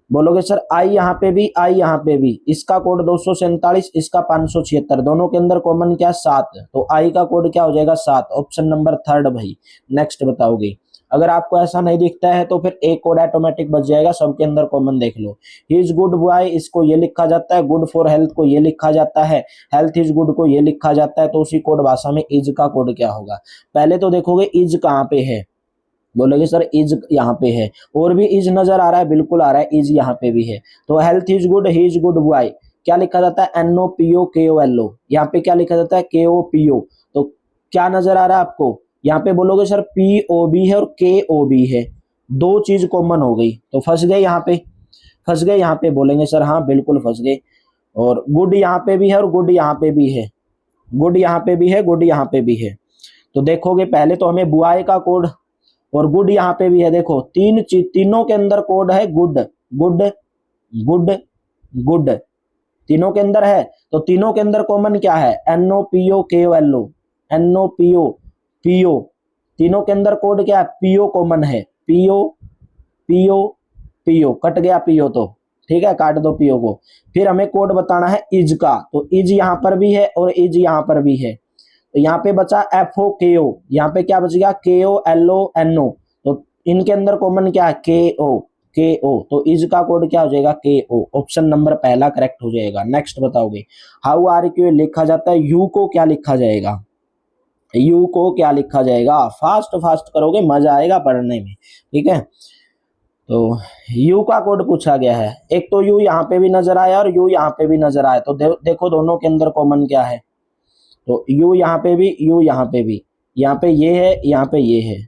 बोलोगे सर आई यहाँ पे भी, आई यहाँ पे भी, इसका कोड 247, इसका 576, दोनों के अंदर कॉमन क्या, 7, तो आई का कोड क्या हो जाएगा, 7, ऑप्शन नंबर 3 भाई। नेक्स्ट बताओगे, अगर आपको ऐसा नहीं दिखता है तो फिर एक कोड ऑटोमेटिक बच जाएगा, सबके अंदर कॉमन देख लो। ही इज गुड बॉय, इसको ये लिखा जाता है, गुड फॉर हेल्थ को ये लिखा जाता है, हेल्थ इज गुड को ये लिखा जाता है, तो उसी कोड भाषा में इज का कोड क्या होगा। पहले तो देखोगे इज कहाँ पे है, बोलोगे सर इज यहाँ पे है, और भी इज नजर आ रहा है, बिल्कुल आ रहा है, इज यहाँ पे भी है। तो health is good, he is good boy क्या लिखा जाता है, NOPOKOLO, यहाँ पे क्या लिखा जाता है, KOPO। तो क्या नजर आ रहा है आपको, यहाँ पे बोलोगे सर POB है और KOB है, दो चीज कॉमन हो गई, तो फंस गए यहाँ पे, फंस गए यहाँ पे, बोलेंगे सर हाँ बिल्कुल फंस गए। और गुड यहाँ पे भी है और गुड यहाँ पे भी है, गुड यहाँ पे भी है, गुड यहाँ पे भी है। तो देखोगे पहले तो हमें बुआई का कोड, और गुड यहाँ पे भी है, देखो तीनों के अंदर कोड है गुड, गुड, गुड, गुड, तीनों के अंदर है। तो तीनों के अंदर कॉमन क्या है, NOPOKOLO, NOPO, तीनों के अंदर कोड क्या है, PO कॉमन है, PO, PO, PO, कट गया PO तो ठीक है, काट दो PO को। फिर हमें कोड बताना है इज का, तो इज यहाँ पर भी है और इज यहाँ पर भी है, तो यहाँ पे बचा FOKO, यहाँ पे क्या बच गया, KOLONO, तो इनके अंदर कॉमन क्या है, KO, तो इज का कोड क्या हो जाएगा, KO, ऑप्शन नंबर पहला करेक्ट हो जाएगा। नेक्स्ट बताओगे, हाउ आर यू लिखा जाता है, यू को क्या लिखा जाएगा, यू को क्या लिखा जाएगा, फास्ट फास्ट करोगे मजा आएगा पढ़ने में। ठीक है, तो यू का कोड पूछा गया है, एक तो यू यहाँ पे भी नजर आया और यू यहाँ पे भी नजर आया, तो देखो दोनों के अंदर कॉमन क्या है, तो यू यहाँ पे भी, यू यहाँ पे भी, यहाँ पे ये है, यहाँ पे ये है,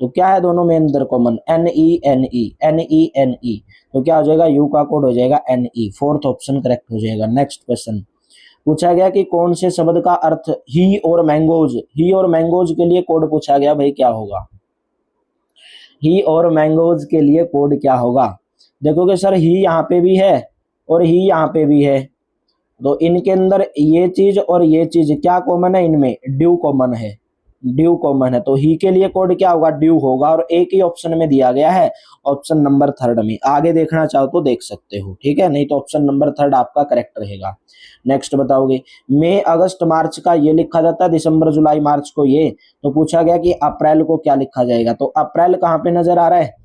तो क्या है दोनों में अंदर कॉमन, NENE, तो क्या हो जाएगा, यू का कोड हो जाएगा NE, फोर्थ ऑप्शन करेक्ट हो जाएगा। नेक्स्ट क्वेश्चन पूछा गया कि कौन से शब्द का अर्थ ही और मैंगोज, ही और मैंगोज के लिए कोड पूछा गया, भाई क्या होगा, ही और मैंगोज के लिए कोड क्या होगा। देखोगे सर ही यहाँ पे भी है और ही यहाँ पे भी है, तो इनके अंदर ये चीज और ये चीज क्या कॉमन है, इनमें ड्यू कॉमन है, ड्यू कॉमन है, तो ही के लिए कोड क्या होगा, ड्यू होगा, और एक ही ऑप्शन में दिया गया है, ऑप्शन नंबर 3 में। आगे देखना चाहो तो देख सकते हो, ठीक है, नहीं तो ऑप्शन नंबर 3 आपका करेक्ट रहेगा। नेक्स्ट बताओगे, मई अगस्त मार्च का ये लिखा जाता है, दिसंबर जुलाई मार्च को ये, तो पूछा गया कि अप्रैल को क्या लिखा जाएगा, तो अप्रैल कहाँ पे नजर आ रहा है,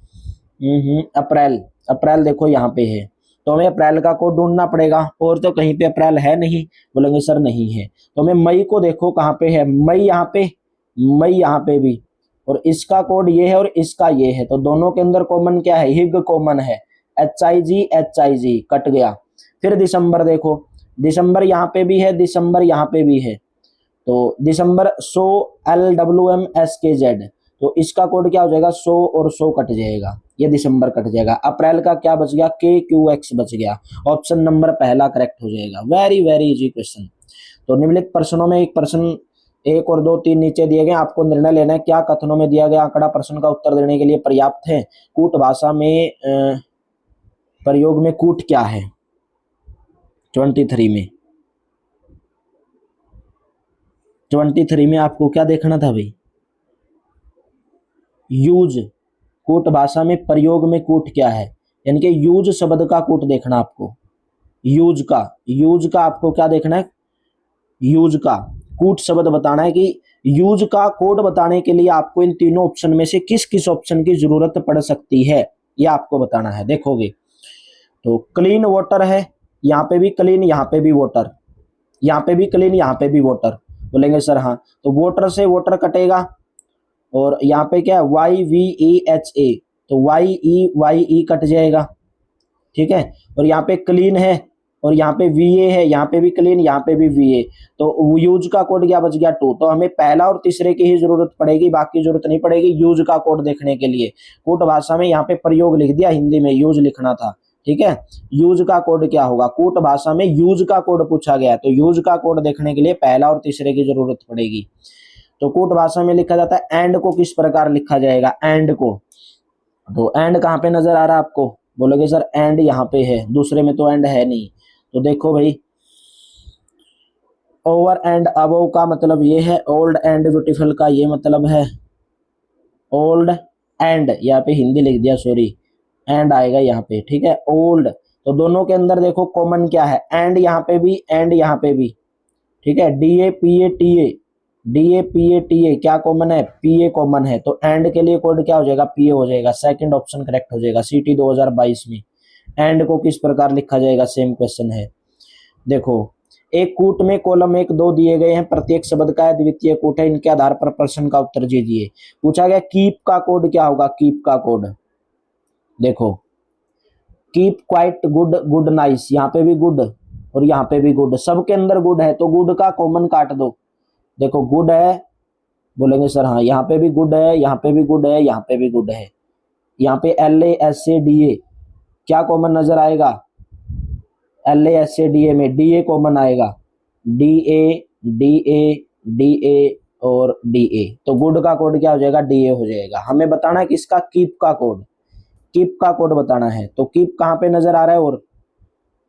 अप्रैल, अप्रैल देखो यहाँ पे है, तो हमें अप्रैल का कोड ढूंढना पड़ेगा, और तो कहीं पे अप्रैल है नहीं, बोलेंगे सर नहीं है, तो हमें मई को देखो कहाँ पे है, मई यहाँ पे, मई यहाँ पे भी, और इसका कोड ये है और इसका ये है, तो दोनों के अंदर कॉमन क्या है, हिग कॉमन है, HIG कट गया। फिर दिसंबर देखो, दिसंबर यहाँ पे भी है, दिसंबर यहाँ पे भी है, तो दिसंबर SOLWMSKZ, तो इसका कोड क्या हो जाएगा, 100 और 100 कट जाएगा, ये दिसंबर कट जाएगा। अप्रैल का क्या बच गया, KQX बच गया। ऑप्शन नंबर पहला करेक्ट हो जाएगा। Very very easy question. तो निम्नलिखित प्रश्नों में एक प्रश्न 1 और 2 3 नीचे दिए गए, आपको निर्णय लेना है क्या कथनों में दिया गया आंकड़ा प्रश्न का उत्तर देने के लिए पर्याप्त है। कूट भाषा में प्रयोग में कूट क्या है, 23 में आपको क्या देखना था भाई, यूज। कूट भाषा में प्रयोग में कूट क्या है, यानी कि यूज शब्द का कूट देखना आपको। यूज का आपको क्या देखना है, यूज का कूट शब्द बताना है कि यूज का कोड बताने के लिए आपको इन तीनों ऑप्शन में से किस किस ऑप्शन की जरूरत पड़ सकती है, ये आपको बताना है। देखोगे तो क्लीन वाटर है, यहाँ पे भी क्लीन, यहाँ पे भी वाटर, यहाँ पे भी क्लीन, यहाँ पे भी वाटर। बोलेंगे सर हाँ, तो वाटर से वाटर कटेगा, और यहाँ पे क्या है YVEHA, तो YE कट जाएगा, ठीक है। और यहाँ पे क्लीन है, और यहाँ पे VA है, यहाँ पे भी क्लीन, यहाँ पे भी VA, तो यूज का कोड क्या बच गया 2। तो हमें पहला और तीसरे की ही जरूरत पड़ेगी, बाकी जरूरत नहीं पड़ेगी यूज का कोड देखने के लिए। कूट भाषा में यहाँ पे प्रयोग लिख दिया, हिंदी में यूज लिखना था, ठीक है। यूज का कोड क्या होगा, कूट भाषा में यूज का कोड पूछा गया, तो यूज का कोड देखने के लिए पहला और तीसरे की जरूरत पड़ेगी। तो कूट भाषा में लिखा जाता है एंड को किस प्रकार लिखा जाएगा, एंड को। तो एंड कहाँ पे नजर आ रहा है आपको, बोलोगे सर एंड यहाँ पे है, दूसरे में तो एंड है नहीं। तो देखो भाई, ओवर एंड अबव का मतलब ये है, ओल्ड एंड ब्यूटीफुल का ये मतलब है, ओल्ड एंड, यहाँ पे हिंदी लिख दिया सॉरी, एंड आएगा यहाँ पे, ठीक है, ओल्ड। तो दोनों के अंदर देखो कॉमन क्या है, एंड यहाँ पे भी, एंड यहाँ पे भी, ठीक है। DAPATA क्या कॉमन है, PA कॉमन है, तो एंड के लिए कोड क्या हो जाएगा, PA हो जाएगा। सेकंड ऑप्शन करेक्ट हो जाएगा। CT 2022 में एंड को किस प्रकार लिखा जाएगा, सेम क्वेश्चन है। देखो एक कूट में कॉलम 1 2 दिए गए हैं, प्रत्येक शब्द का द्वितीय कूट है, इनके आधार पर प्रश्न का उत्तर दीजिए। पूछा गया कीप का कोड क्या होगा, कीप का कोड देखो, keep quiet good, good nice, यहाँ पे भी गुड और यहाँ पे भी गुड, सबके अंदर गुड है, तो गुड का कॉमन काट दो। देखो गुड है, बोलेंगे सर हाँ, यहाँ पे भी गुड है, यहाँ पे भी गुड है, यहाँ पे भी गुड है। यहाँ पे LASADA क्या कॉमन नजर आएगा, LASADA में DA कॉमन आएगा, DA DA DA और DA, तो गुड का कोड क्या हो जाएगा, DA हो जाएगा। हमें बताना है कि इसका कीप का कोड, कीप का कोड बताना है। तो कीप कहाँ पे नजर आ रहा है,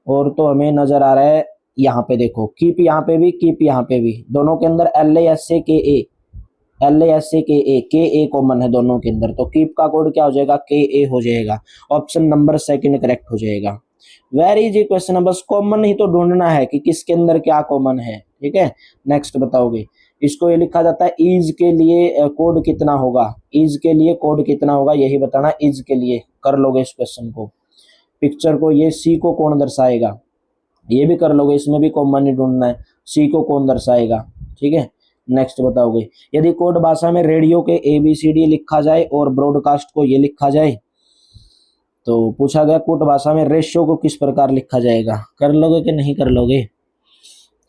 और तो हमें नजर आ रहा है यहाँ पे, देखो कीप यहाँ पे भी, कीप यहाँ पे भी, दोनों के अंदर LASAKA कॉमन है दोनों के अंदर, तो कीप का कोड क्या हो जाएगा, KA हो जाएगा। ऑप्शन नंबर सेकंड करेक्ट हो जाएगा। वेरी इजी क्वेश्चन है, बस कॉमन ही तो ढूंढना है कि किसके अंदर क्या कॉमन है, ठीक है। नेक्स्ट बताओगे, इसको ये लिखा जाता है इज के लिए कोड कितना होगा, इज के लिए कोड कितना होगा यही बताना। इज के लिए कर लोगे इस क्वेश्चन को, पिक्चर को, ये सी को कौन दर्शाएगा, ये भी कर लोगे, इसमें भी कॉमन ही ढूंढना है, सी को कौन दर्शाएगा, ठीक है। नेक्स्ट बताओगे, यदि कोड भाषा में रेडियो के ABCD लिखा जाए और ब्रॉडकास्ट को ये लिखा जाए, तो पूछा गया कोड भाषा में रेशियो को किस प्रकार लिखा जाएगा। कर लोगे कि नहीं कर लोगे,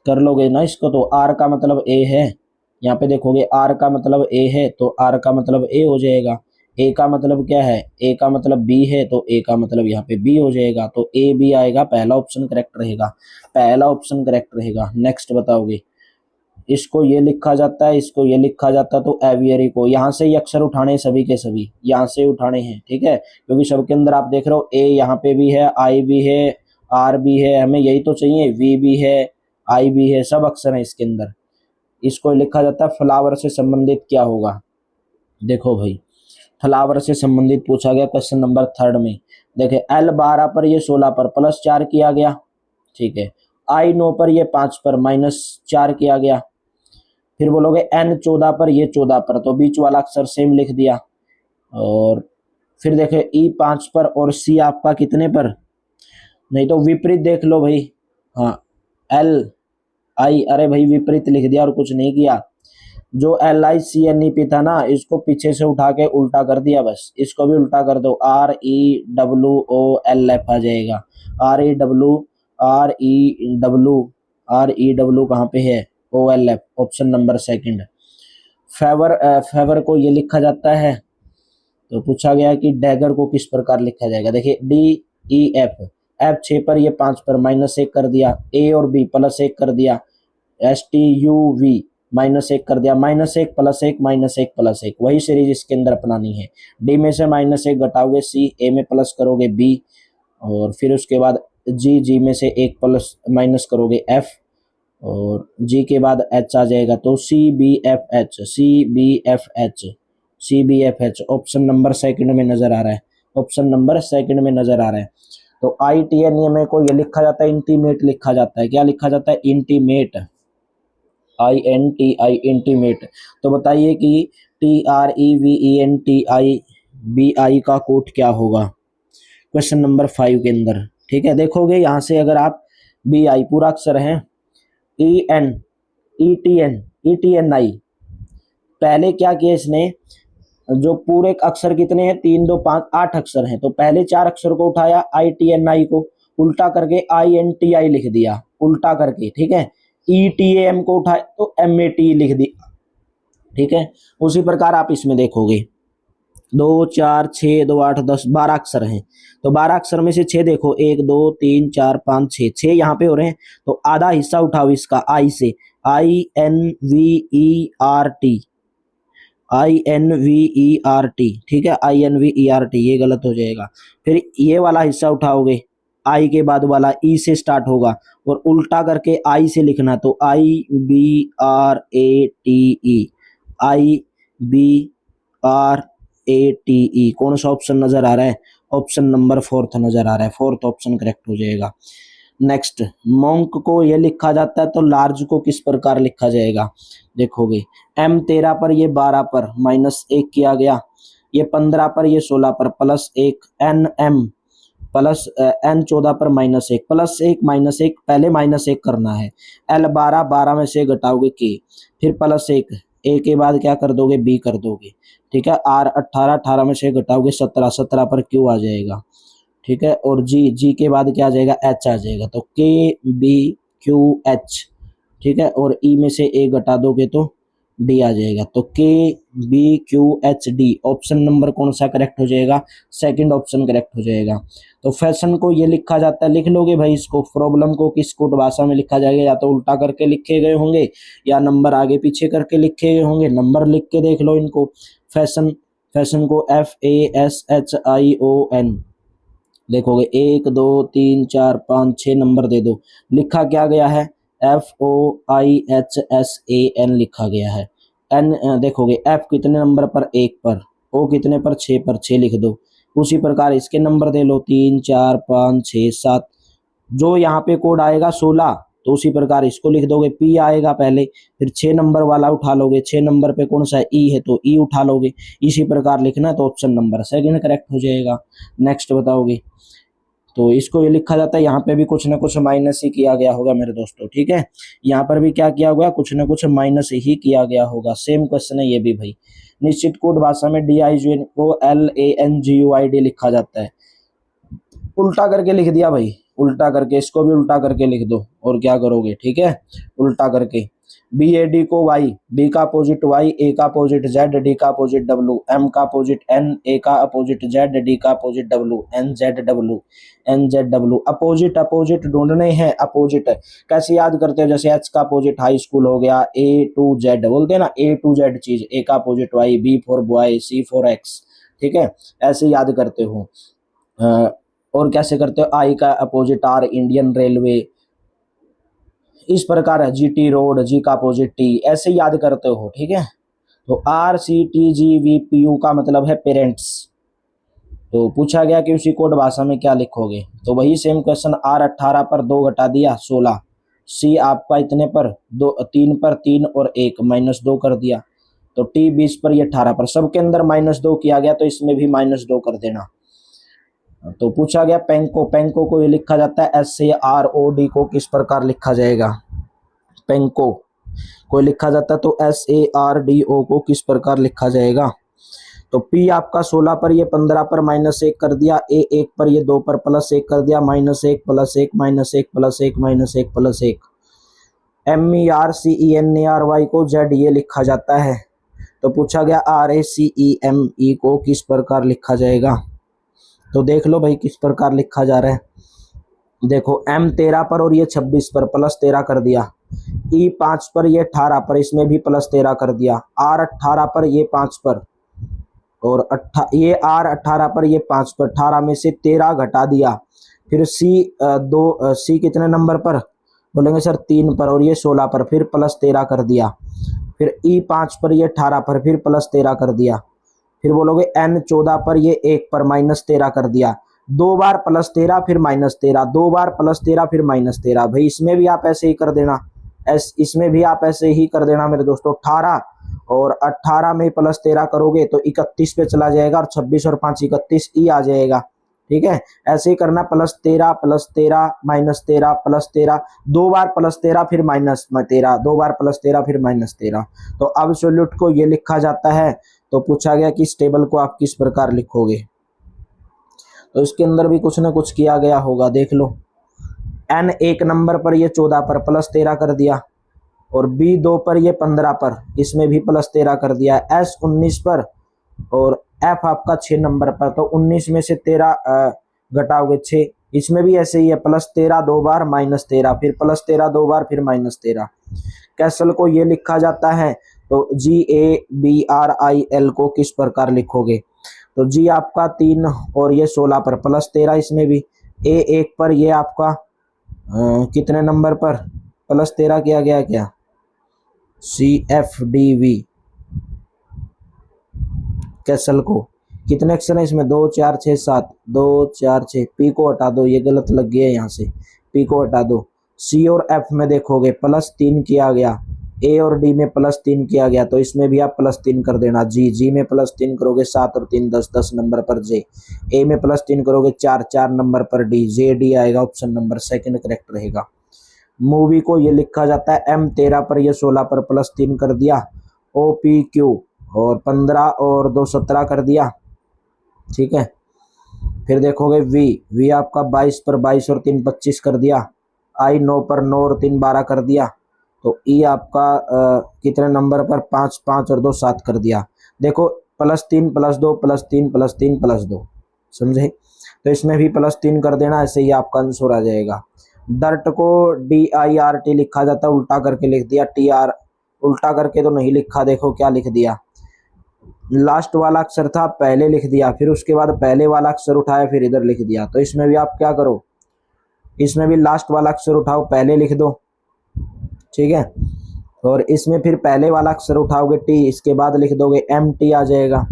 कर लोगे ना इसको। तो R का मतलब A है, यहाँ पे देखोगे R का मतलब A है, तो R का मतलब A हो जाएगा। A का मतलब क्या है, A का मतलब B है, तो A का मतलब यहाँ पे B हो जाएगा, तो AB आएगा, पहला ऑप्शन करेक्ट रहेगा, पहला ऑप्शन करेक्ट रहेगा। नेक्स्ट बताओगे, इसको ये लिखा जाता है, इसको ये लिखा जाता है, तो एवियरी को यहाँ से ही अक्षर उठाने, सभी के सभी यहाँ से उठाने हैं, ठीक है, क्योंकि सबके अंदर आप देख रहे हो A यहाँ पे भी है, I भी है, R भी है, हमें यही तो चाहिए, V भी है, I भी है, सब अक्षर है इसके अंदर। इसको लिखा जाता है फ्लावर से संबंधित क्या होगा। देखो भाई, फ्लावर से संबंधित पूछा गया क्वेश्चन नंबर 3 में, देखे L 12 पर ये 16 पर +4 किया गया, ठीक है। I 9 पर ये 5 पर -4 किया गया। फिर बोलोगे N 14 पर ये 14 पर, तो बीच वाला अक्षर सेम लिख दिया। और फिर देखे E 5 पर और C आपका कितने पर, नहीं तो विपरीत देख लो भाई, हाँ L I, अरे भाई विपरीत लिख दिया और कुछ नहीं किया। जो LICNEP था ना, इसको पीछे से उठा के उल्टा कर दिया, बस इसको भी उल्टा कर दो, REWOLF आ जाएगा। REW कहाँ पे है, OLF, option number second. Favour को ये लिखा जाता है। तो पूछा गया कि डैगर को किस प्रकार लिखा जाएगा। देखिए DEF, F 6 पर, ये 5 पर, -1 कर दिया। A और B +1 कर दिया। STUV -1 कर दिया। -1 +1 -1 +1, वही सीरीज इसके अंदर अपनानी है। D में से -1 घटाओगे C, A में प्लस करोगे B, और फिर उसके बाद G में से 1 प्लस माइनस करोगे F, और G के बाद H आ जाएगा। तो CBFH ऑप्शन नंबर सेकंड में नजर आ रहा है। ऑप्शन नंबर सेकंड में नजर आ रहा है। तो ITNA को ये लिखा जाता है इंटीमेट लिखा जाता है। क्या लिखा जाता है? Intimate, INTI intimate. तो बताइए कि TREVENTIBI का कोड क्या होगा क्वेश्चन नंबर 5 के अंदर। ठीक है, देखोगे यहाँ से अगर आप BI पूरा अक्षर है, EN ETNI, पहले क्या किया इसने, जो पूरे अक्षर कितने हैं, 3 2 5 8 अक्षर हैं, तो पहले 4 अक्षर को उठाया ITNI को, उल्टा करके INTI लिख दिया उल्टा करके। ठीक है, ETAM को उठाया तो MAT लिख दिया। ठीक है, उसी प्रकार आप इसमें देखोगे 2 4 6 2 8 10 12 अक्षर हैं, तो 12 अक्षर में से 6 देखो, 1 2 3 4 5 6, 6 यहाँ पे हो रहे हैं, तो आधा हिस्सा उठाओ इसका I से, INVERT, ठीक है, INVERT, ये गलत हो जाएगा। फिर ये वाला हिस्सा उठाओगे, I के बाद वाला E से स्टार्ट होगा, और उल्टा करके I से लिखना, तो IBRATE, कौन सा ऑप्शन नजर आ रहा है? ऑप्शन नंबर 4 नजर आ रहा है। 4 ऑप्शन करेक्ट हो जाएगा। नेक्स्ट, मोंक को ये लिखा जाता है, तो लार्ज को किस प्रकार लिखा जाएगा? देखोगे M 13 पर, ये 12 पर, -1 किया गया, ये 15 पर, ये 16 पर, +1, NM प्लस N 14 पर, -1, +1 -1, पहले -1 करना है। L 12 में से घटाओगे K, फिर +1, A के बाद क्या कर दोगे? B कर दोगे। ठीक है, R 18 में से घटाओगे 17 पर Q आ जाएगा। ठीक है, और G के बाद क्या आ जाएगा? H आ जाएगा। तो KBQH, ठीक है, और E में से A घटा दोगे तो D आ जाएगा। तो KBQHD ऑप्शन नंबर कौन सा करेक्ट हो जाएगा? सेकंड ऑप्शन करेक्ट हो जाएगा। तो फैशन को ये लिखा जाता है, लिख लोगे भाई इसको। प्रॉब्लम को किस कोड भाषा में लिखा जाएगा? या तो उल्टा करके लिखे गए होंगे, या नंबर आगे पीछे करके लिखे गए होंगे। नंबर लिख के देख लो इनको। फैशन को FASHION देखोगे, 1 2 3 4 5 6 नंबर दे दो। लिखा क्या गया है? FOIHSAN लिखा गया है। N देखोगे, F कितने नंबर पर? 1 पर। O कितने पर? 6 पर, 6 लिख दो। उसी प्रकार इसके नंबर दे लो, 3 4 5 6 7। जो यहाँ पे कोड आएगा 16, तो उसी प्रकार इसको लिख दोगे। P आएगा पहले, फिर 6 नंबर वाला उठा लोगे। 6 नंबर पे कौन सा है? E है, तो E उठा लोगे। इसी प्रकार लिखना है, तो ऑप्शन नंबर सेकंड करेक्ट हो जाएगा। नेक्स्ट बताओगे, तो इसको ये लिखा जाता है। यहाँ पे भी कुछ ना कुछ माइनस ही किया गया होगा मेरे दोस्तों। ठीक है, यहाँ पर भी क्या किया होगा? कुछ ना कुछ माइनस ही किया गया होगा। सेम क्वेश्चन है ये भी भाई। निश्चित कोड भाषा में DIGN को LANGUID लिखा जाता है। उल्टा करके लिख दिया भाई, उल्टा करके, इसको भी उल्टा करके लिख दो। और क्या करोगे? ठीक है, उल्टा करके BAD को Y, B का अपोजिट Y, A का अपोजिट Z, D का अपोजिट W, M का अपोजिट N, A का अपोजिट Z, D का अपोजिट W, NZW। अपोजिट ढूंढने हैं। अपोजिट कैसे याद करते हो? जैसे H का अपोजिट हाई स्कूल हो गया, A to Z बोलते हैं ना, A to Z चीज। A का opposite Y, B for boy, C for X। ठीक है, ऐसे याद करते हो। और कैसे करते हो? I का अपोजिट R, इंडियन रेलवे। इस प्रकार है, GT रोड, G का अपोजिट T, ऐसे याद करते हो। ठीक है, तो RCTGVPU का मतलब है पेरेंट्स। तो पूछा गया कि उसी कोड भाषा में क्या लिखोगे? तो वही सेम क्वेश्चन। R 18 पर 2 घटा दिया 16, C आपका इतने पर 2 3 पर 3 और 1 -2 कर दिया, तो T 20 पर, ये 18 पर। सबके अंदर -2 किया गया, तो इसमें भी -2 कर देना। तो पूछा गया पेंको को ये लिखा जाता है SAROD को किस प्रकार लिखा जाएगा? पेंको को लिखा जाता है, तो SARDO को किस प्रकार लिखा जाएगा? तो P आपका 16 पर, ये 15 पर, -1 कर दिया। A 1 पर, ये 2 पर, +1 कर दिया। -1 +1 +1 +1 -1 +1। MERCENARY को Z ये लिखा जाता है। तो पूछा गया RACEME को किस प्रकार लिखा जाएगा। तो देख लो भाई किस प्रकार लिखा जा रहा है। देखो M 13 पर और ये 26 पर प्लस 13 कर दिया, E 5 पर ये 18 पर, इसमें भी प्लस 13 कर दिया, R 18 पर ये 5 पर, और ये R 18 पर ये 5 पर, 18 में से 13 घटा दिया। फिर C कितने नंबर पर बोलेंगे सर 3 पर, और ये 16 पर, फिर प्लस 13 कर दिया। फिर E 5 पर ये 18 पर, फिर प्लस 13 कर दिया। फिर बोलोगे N 14 पर ये 1 पर माइनस 13 कर दिया। 2 बार प्लस 13 फिर माइनस 13, 2 बार प्लस 13 फिर माइनस 13। भाई इसमें भी आप ऐसे ही कर देना, इसमें भी आप ऐसे ही कर देना मेरे दोस्तों। 18 और 18 में प्लस 13 करोगे तो 31 पे चला जाएगा, और 26 और 5 31 ई आ जाएगा। ठीक है, ऐसे ही करना, प्लस 13 माइनस 13 प्लस 13, 2 बार प्लस 13 फिर माइनस 13, 2 बार प्लस 13 फिर माइनस 13। तो अब सोल्यूट को ये लिखा जाता है। तो पूछा गया कि इस टेबल को आप किस प्रकार लिखोगे। तो इसके अंदर भी कुछ ना कुछ किया गया होगा, देख लो। N 1 नंबर पर ये 14 पर प्लस 13 कर दिया, और B 2 पर ये 15 पर, इसमें भी प्लस 13 कर दिया। S 19 पर, और F आपका 6 नंबर पर। तो 19 में से 13 घटाओगे 6, इसमें भी ऐसे ही है, प्लस 13 2 बार माइनस 13, फिर प्लस 13 2 बार फिर माइनस 13। कैसल को ये लिखा जाता है। तो GABRIL को किस प्रकार लिखोगे। तो G आपका 3 और ये 16 पर प्लस 13, इसमें भी A 1 पर ये आपका कितने नंबर पर प्लस 13 किया गया क्या, CFDV कैसल को। कितने अक्षर है इसमें, 2 4 6 7, 2 4 6, P को हटा दो, ये गलत लग गया है यहाँ से, P को हटा दो। C और F में देखोगे प्लस 3 किया गया, A और D में प्लस 3 किया गया, तो इसमें भी आप प्लस 3 कर देना। G में प्लस 3 करोगे 7 और 3 10, 10 नंबर पर J। A में प्लस 3 करोगे 4, 4 नंबर पर D, JD आएगा, ऑप्शन नंबर सेकंड करेक्ट रहेगा। मूवी को ये लिखा जाता है M 13 पर ये 16 पर प्लस 3 कर दिया, OPQ और 15 और 2 17 कर दिया। ठीक है, फिर देखोगे V आपका 22 पर 22 और 3 25 कर दिया, I 9 पर 9 और 3 12 कर दिया। तो E आपका कितने नंबर पर 5 5 और 2 7 कर दिया। देखो plus 3 plus 2 plus 3 plus 3 plus 2, समझे। तो इसमें भी प्लस 3 कर देना, ऐसे ही आपका आंसर आ जाएगा। डर्ट को DIRT लिखा जाता है, उल्टा करके लिख दिया, TR उल्टा करके तो नहीं लिखा, देखो क्या लिख दिया। लास्ट वाला अक्षर था पहले लिख दिया, फिर उसके बाद पहले वाला अक्षर उठाया फिर इधर लिख दिया। तो इसमें भी आप क्या करो, इसमें भी लास्ट वाला अक्षर उठाओ पहले लिख दो। ठीक है, और इसमें फिर पहले वाला अक्षर उठाओगे T, इसके बाद लिख दोगे MT आ जाएगा।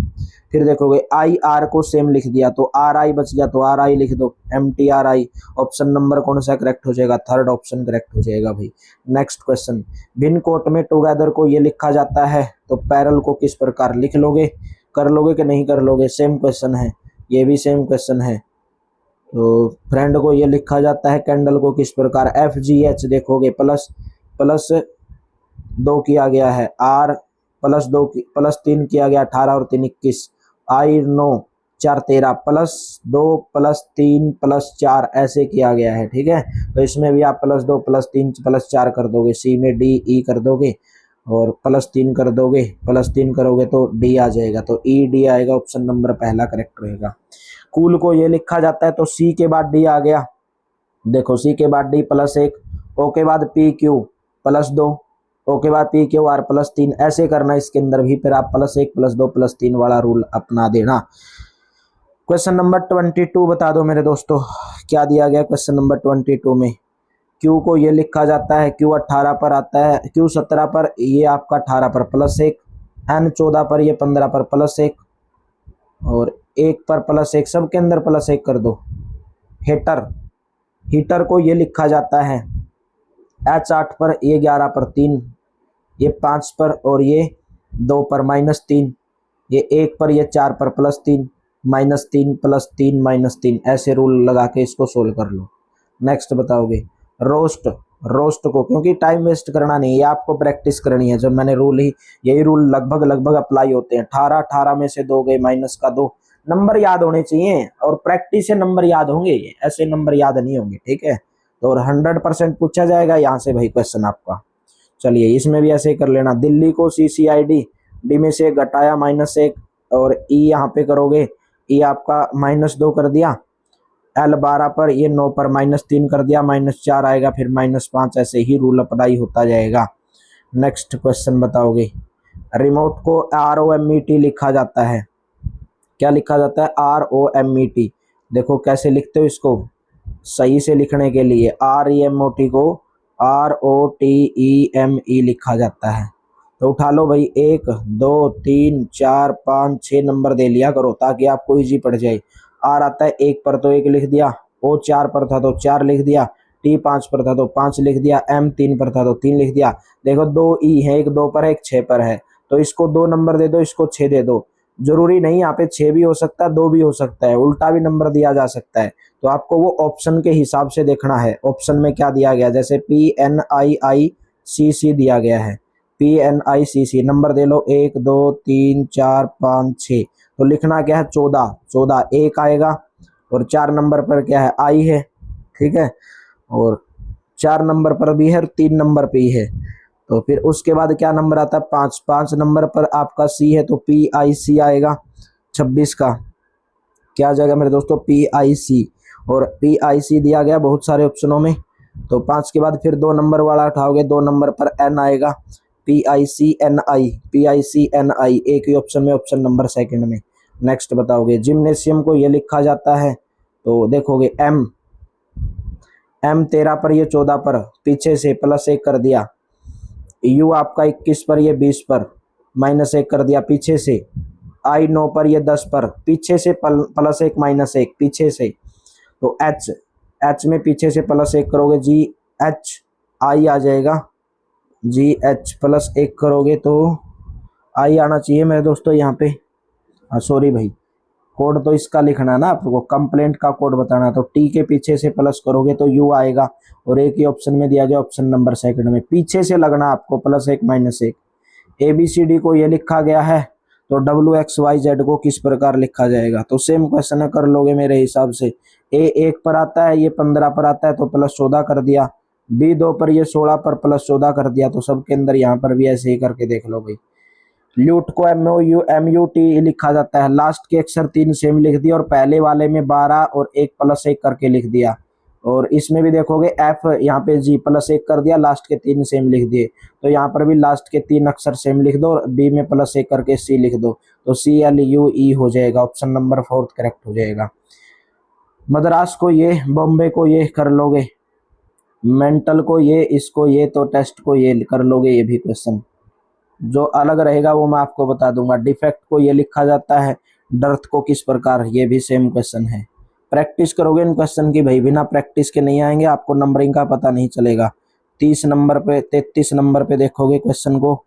फिर देखोगे IR को सेम लिख दिया, तो RI बच गया, तो RI लिख दो, MTRI। ऑप्शन नंबर कौन सा करेक्ट हो जाएगा, थर्ड ऑप्शन करेक्ट हो जाएगा भाई। नेक्स्ट क्वेश्चन, भिन्न कोट में टुगेदर को ये लिखा जाता है। तो पैरल को किस प्रकार लिख लोगे, कर लोगे कि नहीं कर लोगे, सेम क्वेश्चन है, ये भी सेम क्वेश्चन है। तो फ्रेंड को ये लिखा जाता है। कैंडल को किस प्रकार, FGH देखोगे प्लस 2 किया गया है, R प्लस 3 किया गया, 18 और 3 21, I 9 4 13 प्लस 2 प्लस 3 प्लस 4 ऐसे किया गया है। ठीक है, तो इसमें भी आप प्लस 2 प्लस 3 प्लस 4 कर दोगे, C में DE कर दोगे, और प्लस 3 कर दोगे, प्लस 3 करोगे तो D आ जाएगा, तो ED आएगा, ऑप्शन नंबर पहला करेक्ट रहेगा। कूल को ये लिखा जाता है। तो C के बाद D आ गया, देखो C के बाद D प्लस 1, O के बाद PQ प्लस 2, O के बाद PQR प्लस 3, ऐसे करना इसके अंदर भी, फिर आप प्लस 1 प्लस 2 प्लस 3 वाला रूल अपना देना। क्वेश्चन नंबर 22 बता दो मेरे दोस्तों, क्या दिया गया क्वेश्चन नंबर 22 में। Q को ये लिखा जाता है, Q 18 पर आता है, Q 17 पर ये आपका 18 पर प्लस 1, N 14 पर ये 15 पर प्लस 1, और 1 पर प्लस 1, सबके अंदर प्लस 1 कर दो। हीटर को ये लिखा जाता है, H 8 पर ये 11 पर 3, ये 5 पर और ये 2 पर माइनस 3, ये 1 पर ये 4 पर प्लस 3, माइनस 3 प्लस 3 माइनस 3, ऐसे रूल लगा के इसको सोल्व कर लो। नेक्स्ट बताओगे रोस्ट को, क्योंकि टाइम वेस्ट करना नहीं है, आपको प्रैक्टिस करनी है। जब मैंने रूल ही यही रूल लगभग अप्लाई होते हैं। 18 में से 2 गए, माइनस का 2, नंबर याद होने चाहिए, और प्रैक्टिस से नंबर याद होंगे, ऐसे नंबर याद नहीं होंगे। ठीक है, तो 100% पूछा जाएगा यहाँ से भाई क्वेश्चन आपका। चलिए इसमें भी ऐसे ही कर लेना। दिल्ली को CCID डी में से 1 घटाया -1 और ई यहाँ पे करोगे, ई आपका -2 कर दिया, एल 12 पर, ये 9 पर -3 कर दिया, -4 आएगा, फिर -5, ऐसे ही रूल अप्लाई होता जाएगा। नेक्स्ट क्वेश्चन बताओगे। रिमोट को ROMET लिखा जाता है, क्या लिखा जाता है? ROMET। देखो कैसे लिखते हो इसको, सही से लिखने के लिए REMOT को ROTEME लिखा जाता है। तो उठा लो भाई, 1 2 3 4 5 6 नंबर दे लिया करो ताकि आपको इजी पड़ जाए। आर आता है 1 पर तो 1 लिख दिया, O 4 पर था तो 4 लिख दिया, T 5 पर था तो 5 लिख दिया, M 3 पर था तो 3 लिख दिया। देखो 2 ई है, एक 2 पर है, एक 6 पर है, तो इसको 2 नंबर दे दो, इसको 6 दे दो। जरूरी नहीं यहाँ पे 6 भी हो सकता है, 2 भी हो सकता है, उल्टा भी नंबर दिया जा सकता है। तो आपको वो ऑप्शन के हिसाब से देखना है, ऑप्शन में क्या दिया गया, जैसे PNIICC दिया गया है, PNICC नंबर दे लो 1 2 3 4 5 6, तो लिखना क्या है 14, 14 1 आएगा, और 4 नंबर पर क्या है, आई है, ठीक है, और 4 नंबर पर भी है और 3 नंबर पे ही है। तो फिर उसके बाद क्या नंबर आता है, 5, 5 नंबर पर आपका सी है तो PIC आएगा। 26 का क्या आ जाएगा मेरे दोस्तों, PIC, और PIC दिया गया बहुत सारे ऑप्शनों में। तो 5 के बाद फिर 2 नंबर वाला उठाओगे, 2 नंबर पर N आएगा, PICNI, PICNI एक ही ऑप्शन में, ऑप्शन नंबर सेकंड में। नेक्स्ट बताओगे। जिम्नेशियम को ये लिखा जाता है, तो देखोगे M 13 पर, ये 14 पर, पीछे से +1 कर दिया, U आपका 21 पर, ये 20 पर, -1 कर दिया पीछे से, I 9 पर, ये 10 पर, पीछे से +1 -1 पीछे से, तो H में पीछे से +1 करोगे, GHI आ जाएगा, GH +1 करोगे तो I आना चाहिए मेरे दोस्तों यहाँ पे। सॉरी भाई, कोड तो इसका लिखना है ना आपको, कंप्लेंट का कोड बताना है, तो टी के पीछे से प्लस करोगे तो यू आएगा, और एक ही ऑप्शन में दिया गया, ऑप्शन नंबर सेकंड में, पीछे से लगना आपको +1 -1। ABCD को ये लिखा गया है, तो WXYZ को किस प्रकार लिखा जाएगा, तो सेम क्वेश्चन कर लोगे मेरे हिसाब से। A 1 पर आता है, ये 15 पर आता है तो +14 कर दिया, B 2 पर, ये 16 पर, +14 कर दिया, तो सबके अंदर यहाँ पर भी ऐसे ही करके देख लो भाई। ल्यूट को MUT लिखा जाता है, लास्ट के अक्षर 3 सेम लिख दिया, और पहले वाले में 12 और 1 +1 करके लिख दिया, और इसमें भी देखोगे F यहाँ पे G +1 कर दिया, लास्ट के 3 सेम लिख दिए, तो यहाँ पर भी लास्ट के 3 अक्षर सेम लिख दो, और B में +1 करके C लिख दो, तो CLUE हो जाएगा, ऑप्शन नंबर 4 करेक्ट हो जाएगा। मद्रास को ये, बॉम्बे को ये कर लोगे, मेंटल को ये, इसको ये, तो टेस्ट को ये कर लोगे। ये भी क्वेश्चन जो अलग रहेगा वो मैं आपको बता दूंगा। डिफेक्ट को ये लिखा जाता है, डर्थ को किस प्रकार, ये भी सेम क्वेश्चन है। प्रैक्टिस करोगे इन क्वेश्चन की भाई, बिना प्रैक्टिस के नहीं आएंगे, आपको नंबरिंग का पता नहीं चलेगा। 30 नंबर पे, 33 नंबर पे देखोगे क्वेश्चन को,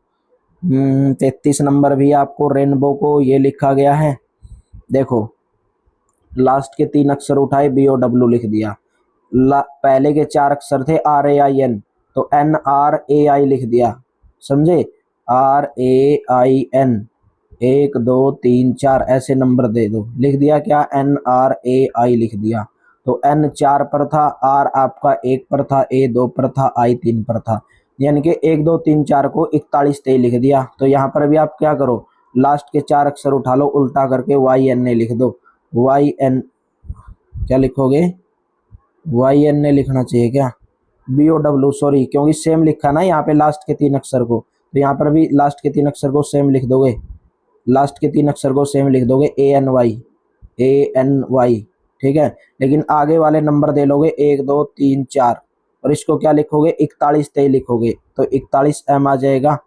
33 नंबर भी आपको रेनबो को ये लिखा गया है, देखो लास्ट के 3 अक्षर उठाए, BOW लिख दिया, पहले के 4 अक्षर थे RAIN, तो NRAI लिख दिया, समझे, RAIN, 1 2 3 4 ऐसे नंबर दे दो, लिख दिया क्या, NRAI लिख दिया, तो N 4 पर था, R आपका 1 पर था, A 2 पर था, I 3 पर था, यानी कि 1 2 3 4 को 41 23 लिख दिया। तो यहाँ पर भी आप क्या करो, लास्ट के 4 अक्षर उठा लो, उल्टा करके YNA लिख दो, YN क्या लिखोगे, YNA लिखना चाहिए क्या, BOW, सॉरी, क्योंकि सेम लिखा ना यहाँ पे लास्ट के 3 अक्षर को, तो यहाँ पर भी लास्ट के 3 अक्षर को सेम लिख दोगे, लास्ट के 3 अक्षर को सेम लिख दोगे, ANY, ठीक है, लेकिन आगे वाले नंबर दे लोगे 1 2 3 4, और इसको क्या लिखोगे, 41 23 लिखोगे, तो 41 M आ जाएगा,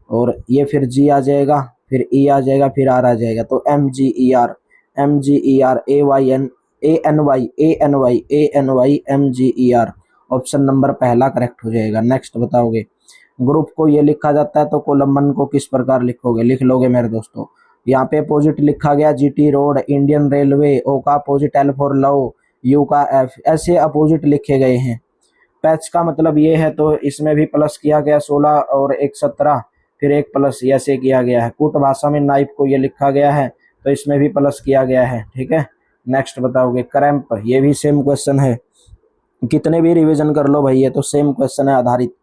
और ये फिर G आ जाएगा, फिर E आ जाएगा, फिर R आ जाएगा, तो MGER ANY MGER, option number पहला करेक्ट हो जाएगा। नेक्स्ट बताओगे। ग्रुप को ये लिखा जाता है, तो कॉलम 1 को किस प्रकार लिखोगे, लिख लोगे मेरे दोस्तों। यहाँ पे अपोजिट लिखा गया, GT road, Indian railway, O का opposite L for love, U का F, ऐसे अपोजिट लिखे गए हैं। पैच का मतलब ये है, तो इसमें भी प्लस किया गया, 16 और 1 17, फिर 1 प्लस ऐसे किया गया है। कूट भाषा में नाइफ को ये लिखा गया है, तो इसमें भी प्लस किया गया है, ठीक है। नेक्स्ट बताओगे। क्रैम्प, ये भी सेम क्वेश्चन है, कितने भी रिवीजन कर लो भाई, ये तो सेम क्वेश्चन है आधारित।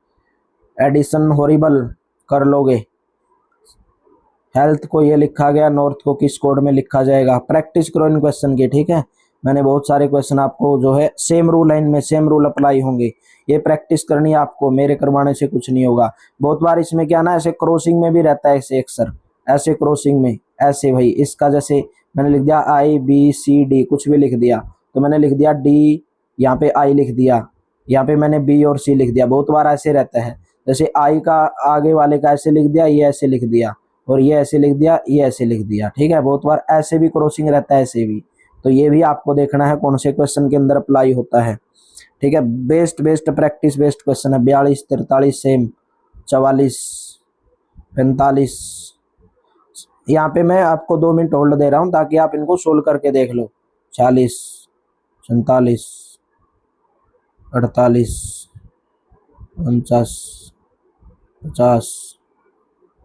एडिशन हॉरिबल कर लोगे, हेल्थ को ये लिखा गया, नॉर्थ को किस कोड में लिखा जाएगा। प्रैक्टिस करो इन क्वेश्चन की, ठीक है। मैंने बहुत सारे क्वेश्चन आपको जो है सेम रूल है, इनमें सेम रूल अप्लाई होंगे, ये प्रैक्टिस करनी है आपको, मेरे करवाने से कुछ नहीं होगा। बहुत बार इसमें क्या ना, ऐसे क्रॉसिंग में भी रहता है ऐसे अक्सर, ऐसे क्रॉसिंग में ऐसे भाई, इसका जैसे मैंने लिख दिया IBCD, कुछ भी लिख दिया तो मैंने लिख दिया D, यहाँ पे I लिख दिया, यहाँ पे मैंने B और C लिख दिया। बहुत बार ऐसे रहता है, जैसे I का आगे वाले का ऐसे लिख दिया, ये ऐसे लिख दिया, और ये ऐसे लिख दिया, ये ऐसे लिख दिया, ठीक है। बहुत बार ऐसे भी क्रॉसिंग रहता है, ऐसे भी। तो ये भी आपको देखना है कौन से क्वेश्चन के अंदर अप्लाई होता है, ठीक है। Best best practice best question है। 42, 43 सेम, 44, 45। यहाँ पे मैं आपको 2 मिनट होल्ड दे रहा हूँ ताकि आप इनको सोल्व करके देख लो। 40, 47, 48, 49, 50,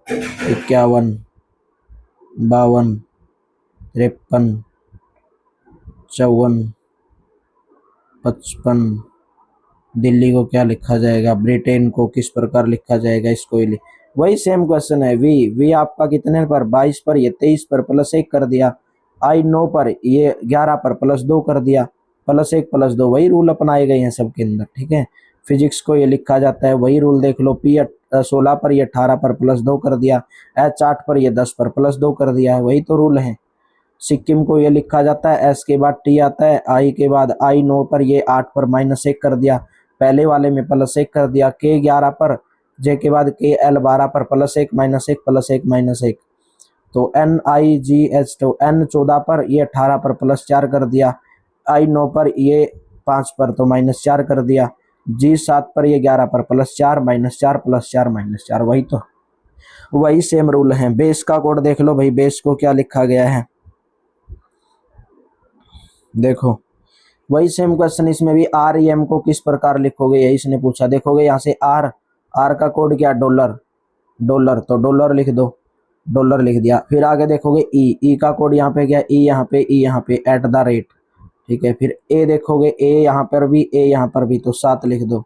51, 52, 53, 54, 55। दिल्ली को क्या लिखा जाएगा, ब्रिटेन को किस प्रकार लिखा जाएगा, इसको ही वही सेम क्वेश्चन है। वी आपका कितने पर, 22 पर, ये 23 पर, +1 कर दिया। I 9 पर, ये 11 पर, +2 कर दिया, +1 +2, वही रूल अपनाए गए हैं सबके अंदर, ठीक है। फिजिक्स को ये लिखा जाता है, वही रूल देख लो। P 16 पर, ये 18 पर, +2 कर दिया। H 8 पर, ये 10 पर, +2 कर दिया है, वही तो रूल है। सिक्किम को ये लिखा जाता है, S के बाद T आता है, I के बाद I 9 पर, ये 8 पर, -1 कर दिया, पहले वाले में +1 कर दिया। K 11 पर, J के बाद KL 12 पर, +1 -1 +1 -1, तो NIGH तो N 14 पर, ये 18 पर, +4 कर दिया। I 9 पर, ये 5 पर, तो -4 कर दिया। G 7 पर, ये 11 पर, +4 -4 +4 -4, वही तो, वही सेम रूल है। बेस का कोड देख लो भाई, बेस को क्या लिखा गया है, देखो वही सेम क्वेश्चन, इसमें भी REM को किस प्रकार लिखोगे, यही इसने पूछा। देखोगे यहाँ से R का कोड क्या, डॉलर, डॉलर, तो डॉलर लिख दो, डॉलर लिख दिया। फिर आगे देखोगे E का कोड यहाँ पे क्या, E यहाँ पे, E यहाँ पे, @ ठीक है। फिर A देखोगे, A यहाँ पर भी, A यहाँ पर भी, तो 7 लिख दो,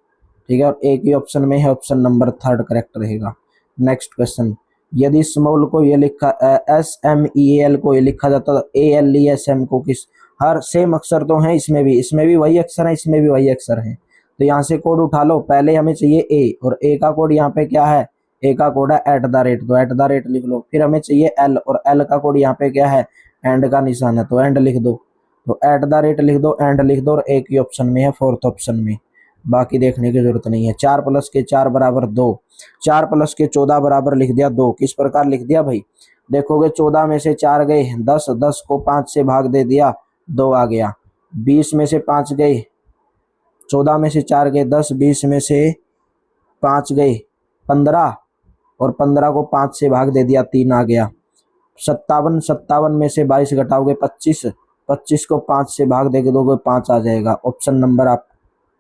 ठीक है। और एक ही ऑप्शन में है, ऑप्शन नंबर 3 करेक्ट रहेगा। नेक्स्ट क्वेश्चन, यदि स्मॉल को ये लिखा SMEAL को ये लिखा जाता तो ALESM को किस, हर सेम अक्षर तो हैं इसमें भी वही अक्षर है, इसमें भी वही अक्षर है। तो यहाँ से कोड उठा लो, पहले हमें चाहिए A, और A का कोड यहाँ पे क्या है, A का कोड है @ तो @ लिख लो। फिर हमें चाहिए L, और L का कोड यहाँ पे क्या है, एंड का निशान है, तो एंड लिख दो, तो @ लिख दो, एंड लिख दो, और एक ही ऑप्शन में है, 4th ऑप्शन में, बाकी देखने की जरूरत नहीं है। 4 + के 4 = 2, 4 + के 14 बराबर लिख दिया 2। किस प्रकार लिख दिया भाई, देखोगे 14 में से 4 गए 10, 10 को 5 से भाग दे दिया, 2 आ गया। 20 में से 5 गए, 14 में से 4 गए 10, 20 में से 5 गए 15, और 15 को 5 से भाग दे दिया, 3 आ गया। 57, 57 में से 22 घटाओगे 25, 25 को 5 से भाग दे दोगे 5 आ जाएगा। ऑप्शन नंबर आप,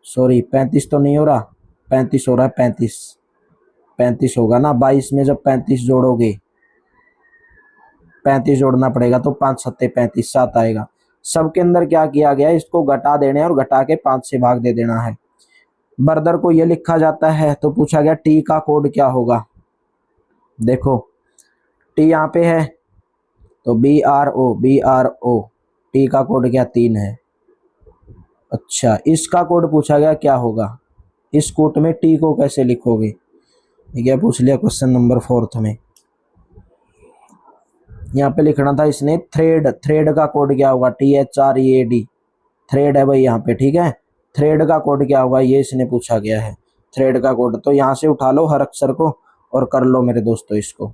सॉरी 35 तो नहीं हो रहा, 35 हो रहा है, 35, 35 होगा ना। 22 में जब 35 जोड़ोगे, 35 जोड़ना पड़ेगा, तो 5 7 35, 7 आएगा। सबके अंदर क्या किया गया है, इसको घटा देने और घटा के 5 से भाग दे देना है। बर्दर को ये लिखा जाता है, तो पूछा गया टी का कोड क्या होगा। देखो टी यहाँ पे है, तो BRO, टी का कोड क्या, 3 है। अच्छा, इसका कोड पूछा गया क्या होगा, इस कोड में टी को कैसे लिखोगे, ये क्या पूछ लिया क्वेश्चन नंबर 4th में। यहाँ पे लिखना था इसने थ्रेड, थ्रेड का कोड क्या होगा, THREAD, थ्रेड है भाई यहाँ पे, ठीक है। थ्रेड का कोड क्या होगा, ये इसने पूछा गया है, थ्रेड का कोड। तो यहाँ से उठा लो हर अक्षर को और कर लो मेरे दोस्तों इसको।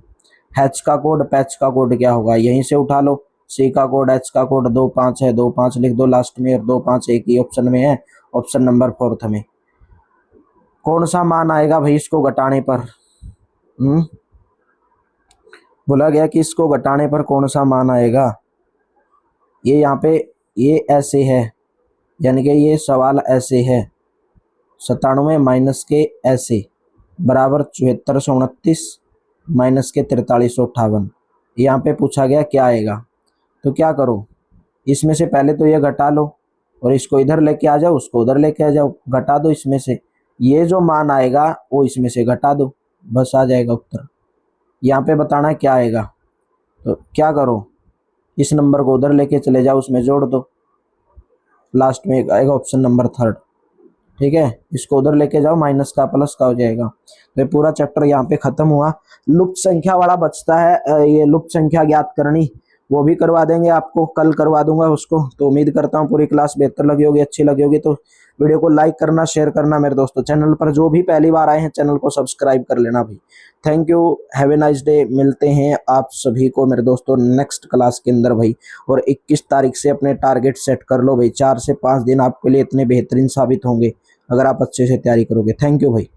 हैच का कोड, पैच का कोड क्या होगा, यहीं से उठा लो। सी का कोड, एच का कोड 2 5 है, 2 5 लिख दो लास्ट में, और 2 5 एक ही ऑप्शन में है, ऑप्शन नंबर 4th में। कौन सा मान आएगा भाई इसको घटाने पर, बोला गया कि इसको घटाने पर कौन सा मान आएगा। ये यहाँ पे ये ऐसे है, यानी कि ये सवाल ऐसे है, 97 माइनस के ऐसे बराबर 7429 माइनस के 4358। यहाँ पे पूछा गया क्या आएगा, तो क्या करो, इसमें से पहले तो ये घटा लो, और इसको इधर लेके आ जाओ, उसको उधर लेके आ जाओ, घटा दो इसमें से, ये जो मान आएगा वो इसमें से घटा दो, बस आ जाएगा उत्तर। यहाँ पे बताना है क्या आएगा, तो क्या करो, इस नंबर को उधर लेके चले जाओ, उसमें जोड़ दो, लास्ट में एक आएगा ऑप्शन नंबर थर्ड। ठीक है, इसको उधर लेके जाओ, माइनस का प्लस का हो जाएगा। तो ये पूरा चैप्टर यहाँ पे खत्म हुआ। लुप्त संख्या वाला बचता है, ये लुप्त संख्या ज्ञात करनी, वो भी करवा देंगे आपको, कल करवा दूंगा उसको। तो उम्मीद करता हूँ पूरी क्लास बेहतर लगी होगी, अच्छी लगी होगी। तो वीडियो को लाइक करना, शेयर करना मेरे दोस्तों। चैनल पर जो भी पहली बार आए हैं चैनल को सब्सक्राइब कर लेना भाई। Thank you, have a nice day. मिलते हैं आप सभी को मेरे दोस्तों नेक्स्ट क्लास के अंदर भाई। और 21 तारीख से अपने टारगेट सेट कर लो भाई, 4 से 5 दिन आपके लिए इतने बेहतरीन साबित होंगे अगर आप अच्छे से तैयारी करोगे। थैंक यू भाई।